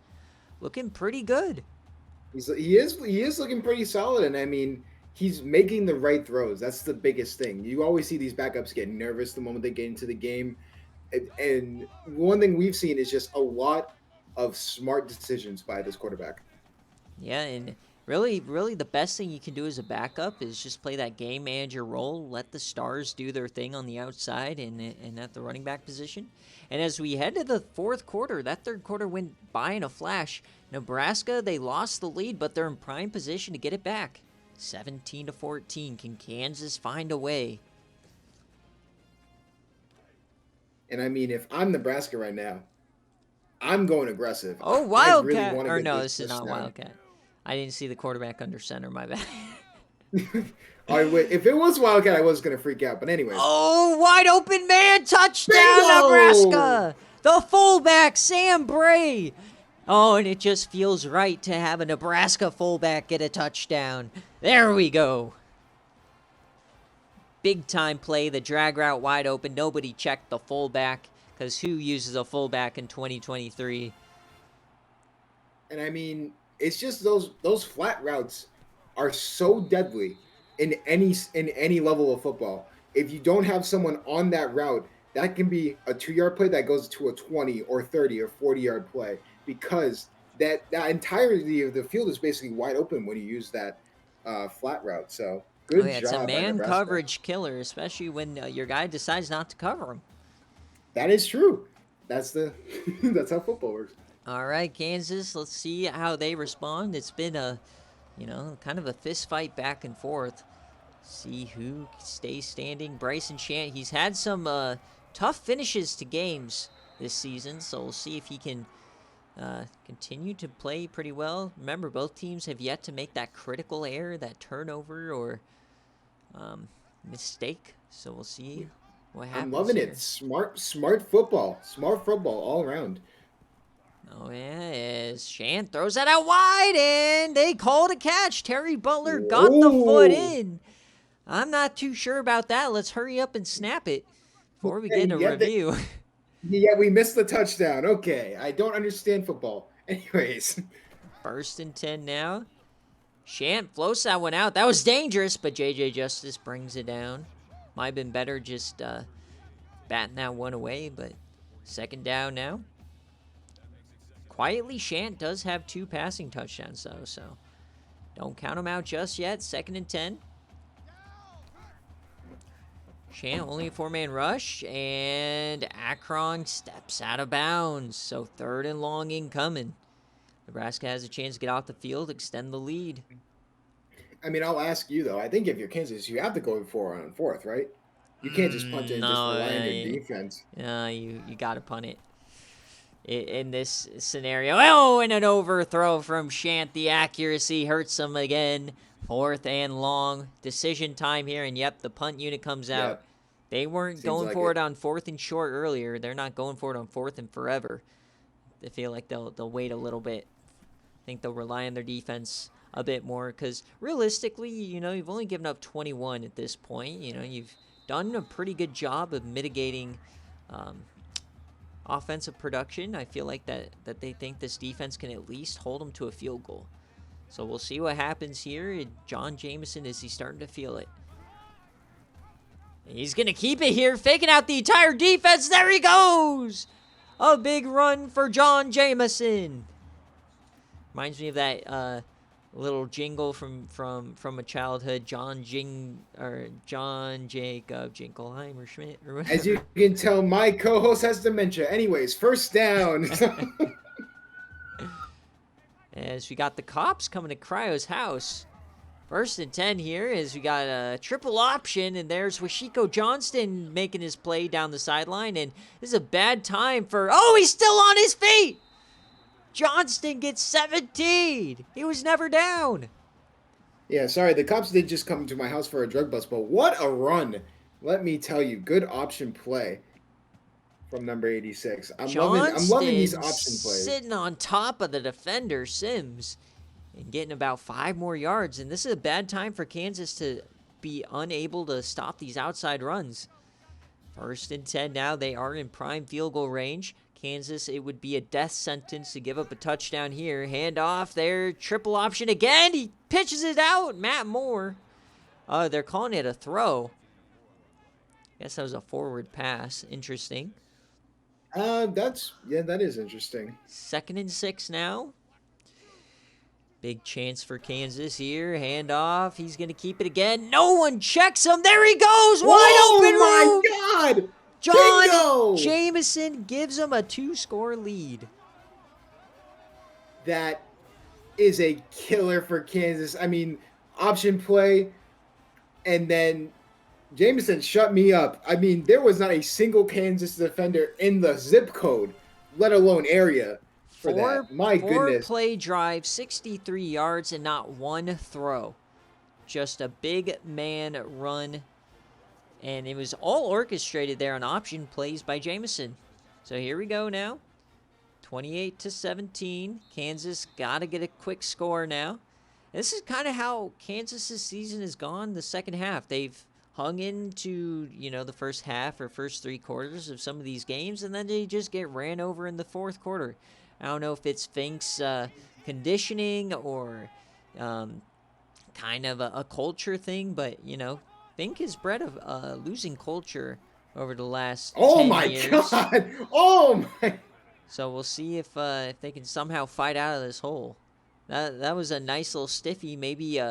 Looking pretty good. He is looking pretty solid, and I mean, he's making the right throws. That's the biggest thing. You always see these backups get nervous the moment they get into the game. And one thing we've seen is just a lot of smart decisions by this quarterback. Yeah, and really the best thing you can do as a backup is just play that game manager role. Let the stars do their thing on the outside and at the running back position. And as we head to the 4th quarter, that 3rd quarter went by in a flash. Nebraska, they lost the lead, but they're in prime position to get it back. 17-14. Can Kansas find a way? And I mean, if I'm Nebraska right now, I'm going aggressive. Oh, Wildcat! Really or no, this is not Wildcat. I didn't see the quarterback under center. My bad. If it was Wildcat, I was going to freak out. But anyways. Oh, wide open man. Touchdown, Bingo! Nebraska. The fullback, Sam Bray. Oh, and it just feels right to have a Nebraska fullback get a touchdown. There we go. Big time play, the drag route wide open. Nobody checked the fullback, because who uses a fullback in 2023? And I mean, it's just those flat routes are so deadly in any level of football. If you don't have someone on that route, that can be a 2-yard play that goes to a 20 or 30 or 40-yard play, because that entirety of the field is basically wide open when you use that flat route. So good job. It's a man coverage killer, especially when your guy decides not to cover him. That is true. That's how football works. All right, Kansas, let's see how they respond. It's been kind of a fist fight back and forth. See who stays standing. Bryson Chant, he's had some tough finishes to games this season, so we'll see if he can continue to play pretty well. Remember, both teams have yet to make that critical error, that turnover or mistake, so we'll see what happens. I'm loving it. Smart football all around. Oh, yeah, as Shant throws that out wide, and they called a catch. Terry Butler got the foot in. I'm not too sure about that. Let's hurry up and snap it before we get a review. Yeah, we missed the touchdown. Okay, I don't understand football. Anyways, 1st and 10 now. Shant floats that one out. That was dangerous, but JJ Justice brings it down. Might have been better just batting that one away, but 2nd down now. Quietly, Shant does have 2 passing touchdowns, though, so don't count him out just yet. 2nd and 10. Shant only a 4-man rush, and Akron steps out of bounds. So 3rd and long incoming. Nebraska has a chance to get off the field, extend the lead. I mean, I'll ask you though. I think if you're Kansas, you have to go for it on 4th, right? You can't just punt it and just No, rely on your defense. you got to punt it. In this scenario. Oh, and an overthrow from Shant. The accuracy hurts him again. 4th and long. Decision time here, and yep, the punt unit comes out. Yep. They weren't Seems going like for it. it on 4th and short earlier. They're not going for it on 4th and forever. They feel like they'll wait a little bit. I think they'll rely on their defense a bit more because realistically, you've only given up 21 at this point. You've done a pretty good job of mitigating offensive production. I feel like that they think this defense can at least hold them to a field goal. So we'll see what happens here. John Jameson, is he starting to feel it? He's going to keep it here, faking out the entire defense. There he goes! A big run for John Jameson. Reminds me of that little jingle from a childhood. John Jacob Jingleheimer Schmidt. Or whatever. As you can tell, my co-host has dementia. Anyways, 1st down. As we got the cops coming to Cryo's house. 1st and 10 here as we got a triple option, and there's Washiko Johnston making his play down the sideline, and this is a bad time for... Oh, he's still on his feet! Johnston gets 17! He was never down! Yeah, sorry, the cops did just come to my house for a drug bust, but what a run! Let me tell you, good option play from number 86. I'm loving these option plays. Sitting on top of the defender, Sims, and getting about 5 more yards. And this is a bad time for Kansas to be unable to stop these outside runs. 1st and 10 now. They are in prime field goal range. Kansas, it would be a death sentence to give up a touchdown here. Hand off there. Triple option again. He pitches it out. Matt Moore. They're calling it a throw. Guess that was a forward pass. Interesting. That is interesting. 2nd and 6 now. Big chance for Kansas here. Hand off. He's going to keep it again. No one checks him. There he goes. Wide open room. Oh, my God. John Bingo! Jameson gives him a 2-score lead. That is a killer for Kansas. I mean, option play, and then Jameson shut me up. I mean, there was not a single Kansas defender in the zip code, let alone area, for that. My goodness. 4-play drive, 63 yards, and not one throw. Just a big man run. And it was all orchestrated there on option plays by Jameson. So here we go now. 28-17. Kansas got to get a quick score now. This is kind of how Kansas's season has gone the second half. They've hung into, the first half or first 3 quarters of some of these games, and then they just get ran over in the 4th quarter. I don't know if it's Fink's conditioning or kind of a culture thing, but, Fink has bred a losing culture over the last 10 years. God! Oh my! So we'll see if they can somehow fight out of this hole. That was a nice little stiffy, maybe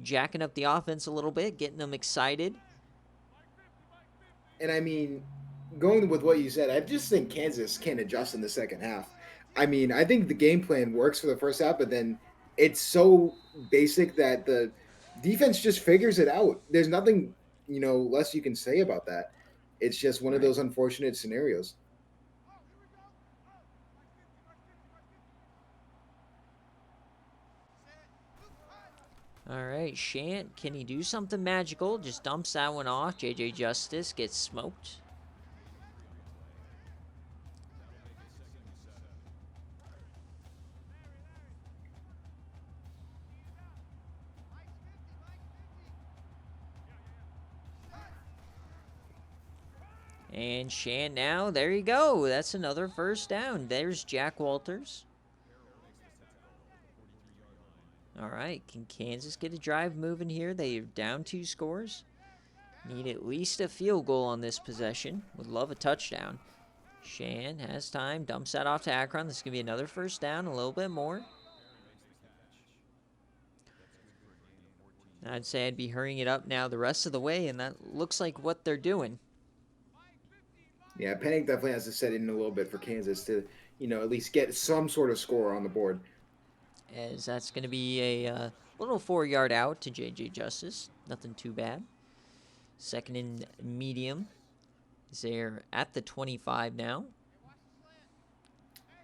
jacking up the offense a little bit, getting them excited. And I mean, going with what you said, I just think Kansas can adjust in the second half. I mean, I think the game plan works for the first half, but then it's so basic that the defense just figures it out. There's nothing, less you can say about that. It's just one of those unfortunate scenarios. All right, Shant, can he do something magical? Just dumps that one off. JJ Justice gets smoked. And Shan now, there you go. That's another first down. There's Jack Walters. All right, can Kansas get a drive moving here? They're down 2 scores. Need at least a field goal on this possession. Would love a touchdown. Shan has time, dumps that off to Akron. This is going to be another first down, a little bit more. I'd say I'd be hurrying it up now the rest of the way, and that looks like what they're doing. Yeah, panic definitely has to set in a little bit for Kansas to, at least get some sort of score on the board. As that's going to be a little 4-yard out to J.J. Justice. Nothing too bad. Second and medium. They're at the 25 now.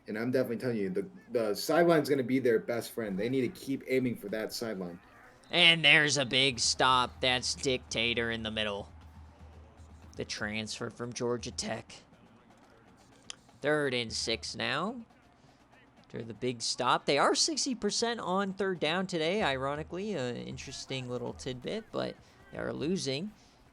And I'm definitely telling you, the sideline's going to be their best friend. They need to keep aiming for that sideline. And there's a big stop. That's Dictator in the middle. The transfer from Georgia Tech. 3rd and 6 now. After the big stop. They are 60% on 3rd down today, ironically. An interesting little tidbit, but they are losing.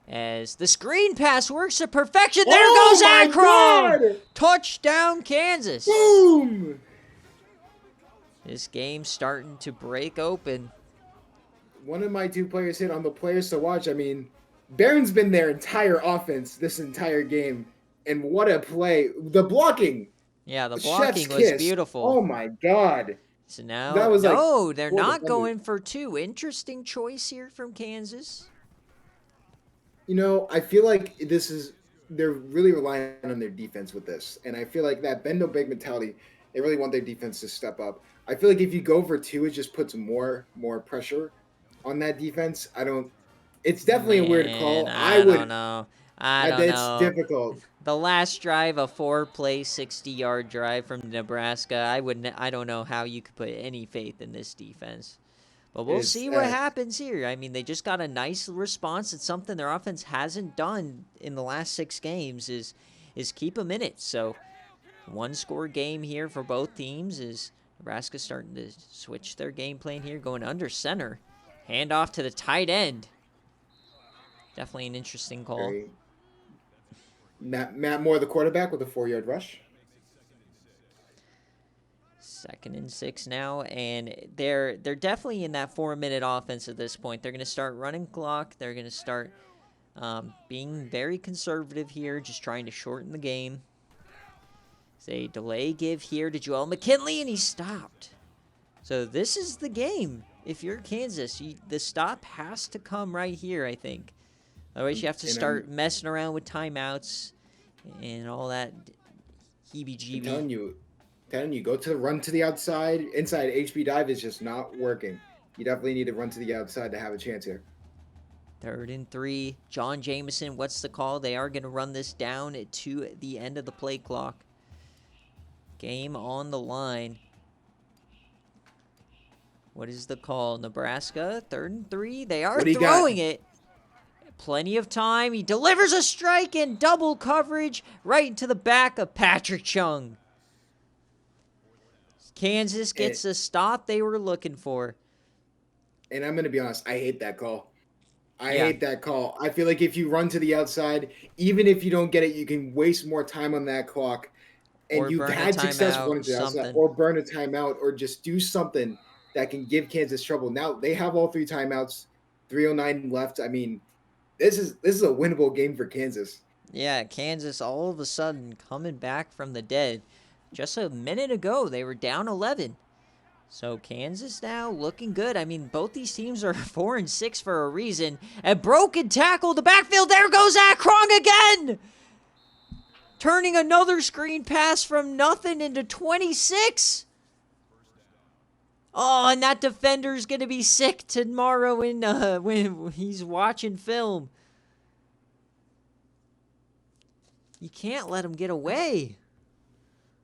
As the screen pass works to perfection. There goes Akron! Touchdown, Kansas. Boom! This game's starting to break open. One of my 2 players hit on the players to watch. I mean, Barron's been their entire offense this entire game. And what a play. The blocking. Yeah, the blocking was beautiful. Oh, my God. So now, that was they're not going for 2. Interesting choice here from Kansas. I feel like they're really relying on their defense with this. And I feel like that bend no big mentality, they really want their defense to step up. I feel like if you go for 2, it just puts more pressure on that defense. It's definitely a weird call. I don't know. It's difficult. The last drive, a 4-play, 60-yard drive from Nebraska. I don't know how you could put any faith in this defense. But we'll see what happens here. I mean, they just got a nice response. It's something their offense hasn't done in the last 6 games is keep them in it. So 1-score game here for both teams is Nebraska starting to switch their game plan here, going under center. Hand off to the tight end. Definitely an interesting call. Matt Moore, the quarterback, with a 4-yard rush. 2nd and 6 now, and they're definitely in that 4-minute offense at this point. They're going to start running clock. They're going to start being very conservative here, just trying to shorten the game. It's a delay give here to Joel McKinley, and he stopped. So this is the game. If you're Kansas, the stop has to come right here, I think. Otherwise, you have to start messing around with timeouts and all that heebie-jeebie. I'm telling you, go to the run to the outside. Inside HB dive is just not working. You definitely need to run to the outside to have a chance here. 3rd and 3. John Jameson, what's the call? They are going to run this down to the end of the play clock. Game on the line. What is the call? Nebraska, 3rd and 3. They are throwing it. Plenty of time. He delivers a strike in double coverage right into the back of Patrick Chung. Kansas gets the stop they were looking for. And I'm going to be honest, I hate that call. I hate that call. I feel like if you run to the outside, even if you don't get it, you can waste more time on that clock. And you've had success running to the outside, or burn a timeout, or just do something that can give Kansas trouble. Now they have all 3 timeouts, 3:09 left. I mean, this is a winnable game for Kansas. Yeah, Kansas all of a sudden coming back from the dead. Just a minute ago, they were down 11. So Kansas now looking good. I mean, both these teams are 4 and 6 for a reason. A broken tackle, the backfield. There goes Akron again. Turning another screen pass from nothing into 26. Oh, and that defender's going to be sick tomorrow when he's watching film. You can't let him get away.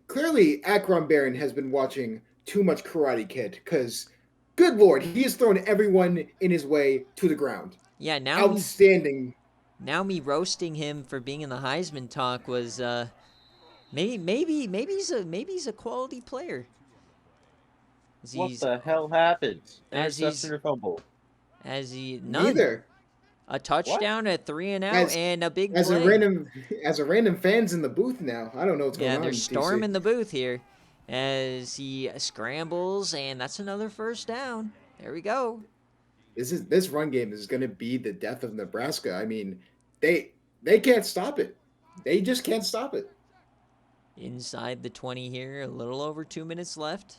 Clearly, Akron Barron has been watching too much Karate Kid because, good Lord, he has thrown everyone in his way to the ground. Yeah, now outstanding. Me roasting him for being in the Heisman talk was maybe he's a quality player. What the hell happened? Interception or fumble? None. Neither. A touchdown, a 3-and-out, As and a big as a play. random fans in the booth now. I don't know what's going Yeah, on. they're DC. storming the booth here as he scrambles, and that's another first down. There we go. This run game is going to be the death of Nebraska. I mean, they can't stop it. They just can't stop it. Inside the 20 here, a little over 2 minutes left.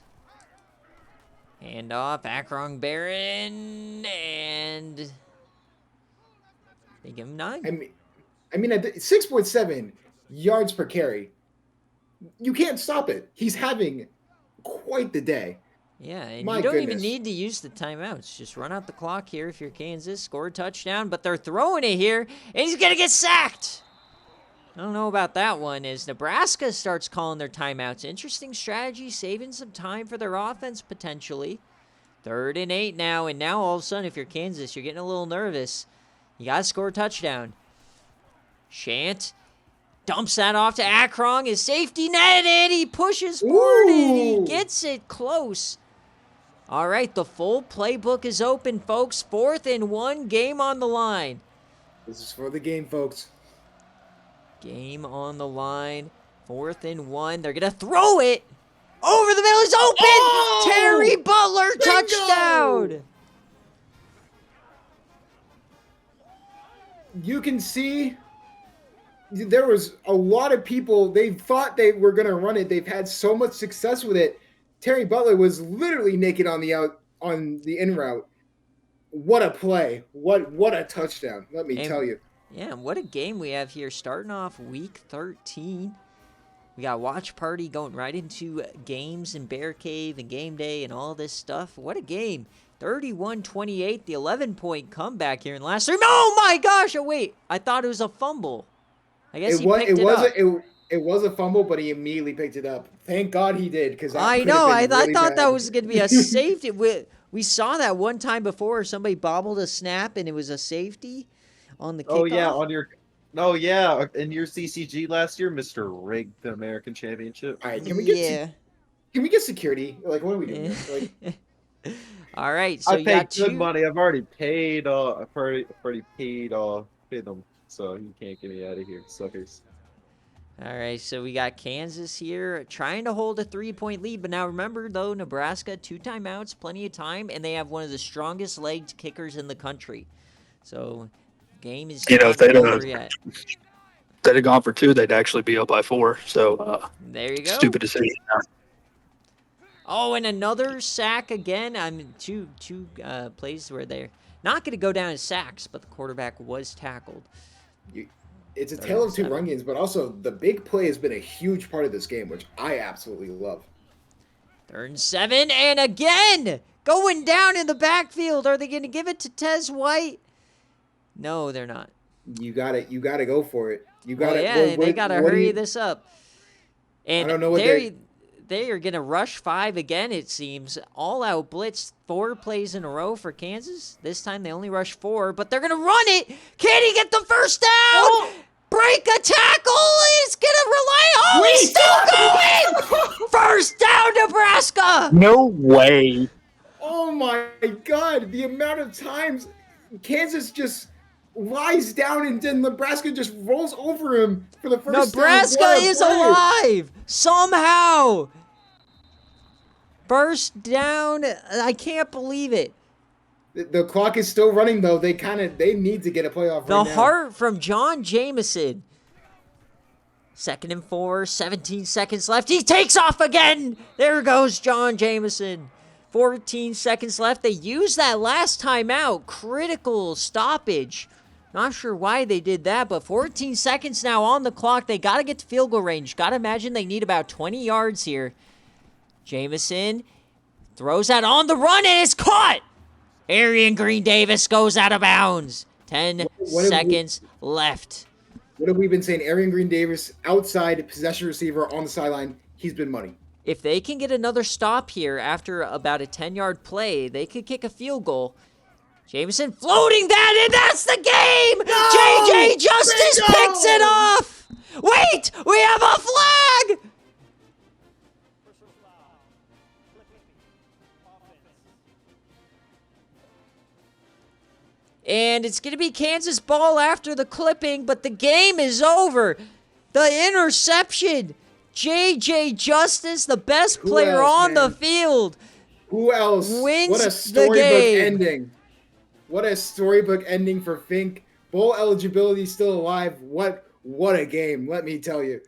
Hand off, Akron Barron, and they give him 9. I mean, at 6.7 yards per carry, you can't stop it. He's having quite the day. Yeah, and My you don't even goodness. need to use the timeouts. Just run out the clock here if you're Kansas. Score a touchdown, but they're throwing it here, and he's going to get sacked. I don't know about that one as Nebraska starts calling their timeouts. Interesting strategy, saving some time for their offense potentially. 3rd and 8 now, and now all of a sudden, if you're Kansas, you're getting a little nervous. You got to score a touchdown. Shant dumps that off to Akron. His safety netted. He pushes forward, and he gets it close. All right, the full playbook is open, folks. 4th and 1, game on the line. This is for the game, folks. Game on the line. 4th and 1. They're going to throw it. Over the middle is open. Oh! Terry Butler, Bingo! touchdown. You can see there was a lot of people, they thought they were going to run it. They've had so much success with it. Terry Butler was literally naked on the in route. What a play. What a touchdown. Let me tell you. Yeah, what a game we have here. Starting off week 13. We got watch party going right into games and BearCave and game day and all this stuff. What a game. 31-28, the 11-point comeback here in the last 3. Oh my gosh, oh wait. I thought it was a fumble. I guess he picked it up. It was a fumble, but he immediately picked it up. Thank God he did, because I know. I thought that was going to be a safety. We saw that one time before. Somebody bobbled a snap, and it was a safety on the kickoff. Oh yeah, in your CCG last year, Mr. Rigged the American Championship. All right, can we get security? Like, what are we doing? Like, all right, so I you paid got good 2. money. I've already paid. I've already paid them, so you can't get me out of here, suckers. All right, so we got Kansas here trying to hold a 3-point lead. But now remember, though, Nebraska, 2 timeouts, plenty of time, and they have one of the strongest legged kickers in the country. So game is not over yet. If they'd have gone for 2, they'd actually be up by 4. So there you go. Stupid decision. Oh, and another sack again. Two plays where they're not going to go down as sacks, but the quarterback was tackled. It's a tale of 2 run games, but also the big play has been a huge part of this game, which I absolutely love. 3rd and 7, and again going down in the backfield. Are they going to give it to Tez White? No, they're not. You got to go for it. You got to. Yeah, they got to hurry this up. And I don't know what they are going to rush 5 again, it seems. All-out blitz, 4 plays in a row for Kansas. This time they only rush 4, but they're going to run it. Can he get the first down? Oh! Break a tackle. He's going to rely. Oh, he's still going. First down, Nebraska. No way. Oh, my God. The amount of times Kansas just lies down and then Nebraska just rolls over him for the first Nebraska down. is alive somehow. First down. I can't believe it. The clock is still running, though. They need to get a playoff right now. The heart from John Jameson. 2nd and 4, 17 seconds left. He takes off again. There goes John Jameson. 14 seconds left. They used that last timeout. Critical stoppage. Not sure why they did that, but 14 seconds now on the clock. They got to get to field goal range. Got to imagine they need about 20 yards here. Jameson throws that on the run, and it's caught. Arian Green Davis goes out of bounds. 10 seconds left. What have we been saying? Arian Green Davis, outside possession receiver on the sideline. He's been money. If they can get another stop here after about a 10-yard play, they could kick a field goal. Jameson floating that, and that's the game! No! JJ Justice picks it off! Wait! We have a flag! And it's going to be Kansas ball after the clipping, but the game is over. The interception. J.J. Justice, the best Who player else, on the man? field, Who else? wins What a the storybook game. ending. What a storybook ending for Fink. Bowl eligibility still alive. What a game, let me tell you.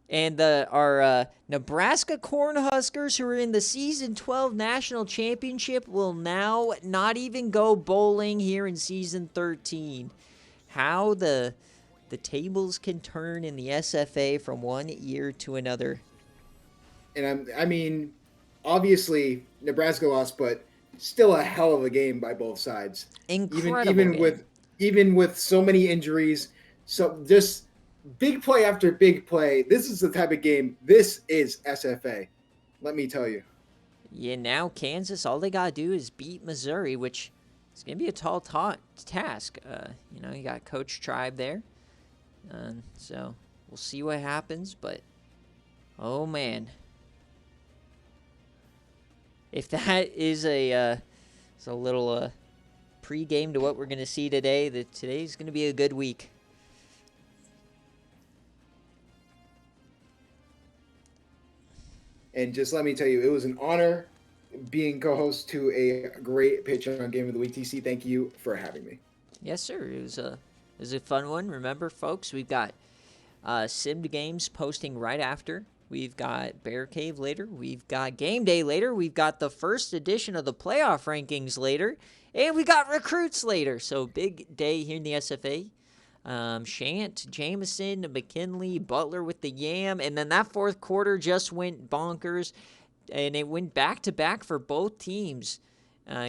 And our Nebraska Cornhuskers, who are in the Season 12 National Championship, will now not even go bowling here in Season 13. How the tables can turn in the SFA from one year to another. And I mean, obviously Nebraska lost, but still a hell of a game by both sides. Incredible game. Even with so many injuries, so just big play after big play. This is the type of game. This is SFA. Let me tell you. Yeah, now Kansas, all they got to do is beat Missouri, which is going to be a tall task. You got Coach Tribe there. So we'll see what happens, but oh man. If that is it's a little pre-game to what we're going to see today, today's going to be a good week. And just let me tell you, it was an honor being co-host to a great Patreon Game of the Week. TC, thank you for having me. Yes, sir. It was a fun one. Remember, folks, we've got Simmed Games posting right after. We've got BearCave later. We've got Game Day later. We've got the first edition of the playoff rankings later. And we got recruits later. So big day here in the SFA. Shant, Jameson, McKinley, Butler with the yam. And then that fourth quarter just went bonkers. And it went back-to-back for both teams.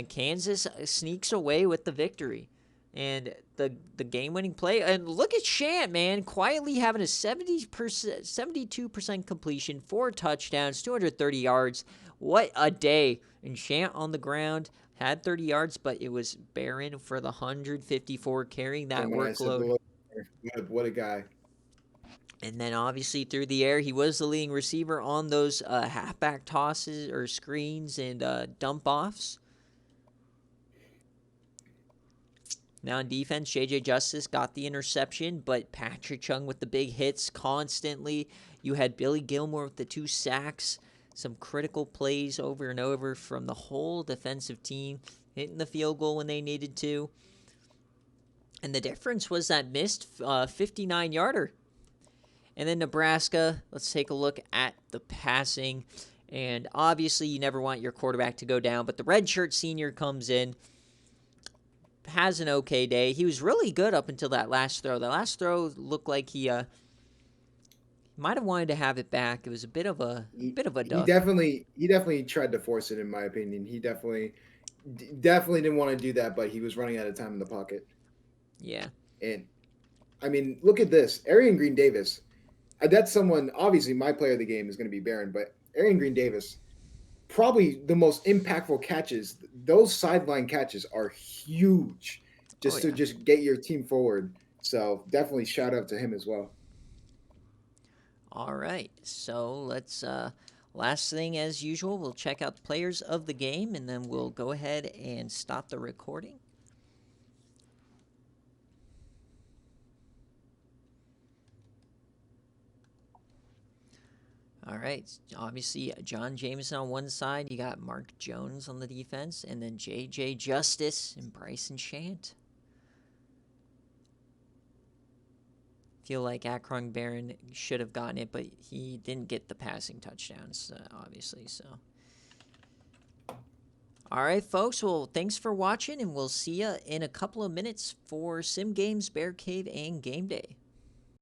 Kansas sneaks away with the victory. And the game-winning play. And look at Shant, man. Quietly having a 72% completion, 4 touchdowns, 230 yards. What a day. And Shant on the ground had 30 yards, but it was Barron for the 154 carrying that workload. What a guy. And then obviously through the air, he was the leading receiver on those halfback tosses or screens and dump-offs. Now on defense, J.J. Justice got the interception, but Patrick Chung with the big hits constantly. You had Billy Gilmore with the 2 sacks, some critical plays over and over from the whole defensive team, hitting the field goal when they needed to. And the difference was that missed 59-yarder. And then Nebraska, let's take a look at the passing. And obviously you never want your quarterback to go down, but the redshirt senior comes in. Has an okay day. He was really good up until that last throw. The last throw looked like he might have wanted to have it back. It was a bit of a duck. He definitely tried to force it, in my opinion. He definitely didn't want to do that, but he was running out of time in the pocket. Yeah. And I mean, look at this. Arian Green Davis. That's someone, obviously my player of the game is going to be Barron, but Arian Green Davis, probably the most impactful catches. Those sideline catches are huge to just get your team forward. So definitely shout out to him as well. All right. So let's last thing as usual, we'll check out the players of the game and then we'll go ahead and stop the recording. All right, obviously John Jameson on one side, you got Mark Jones on the defense, and then J.J. Justice and Bryson Shant. Feel like Akron Barron should have gotten it, but he didn't get the passing touchdowns, obviously, so. All right, folks, well, thanks for watching, and we'll see you in a couple of minutes for Sim Games, BearCave, and Game Day.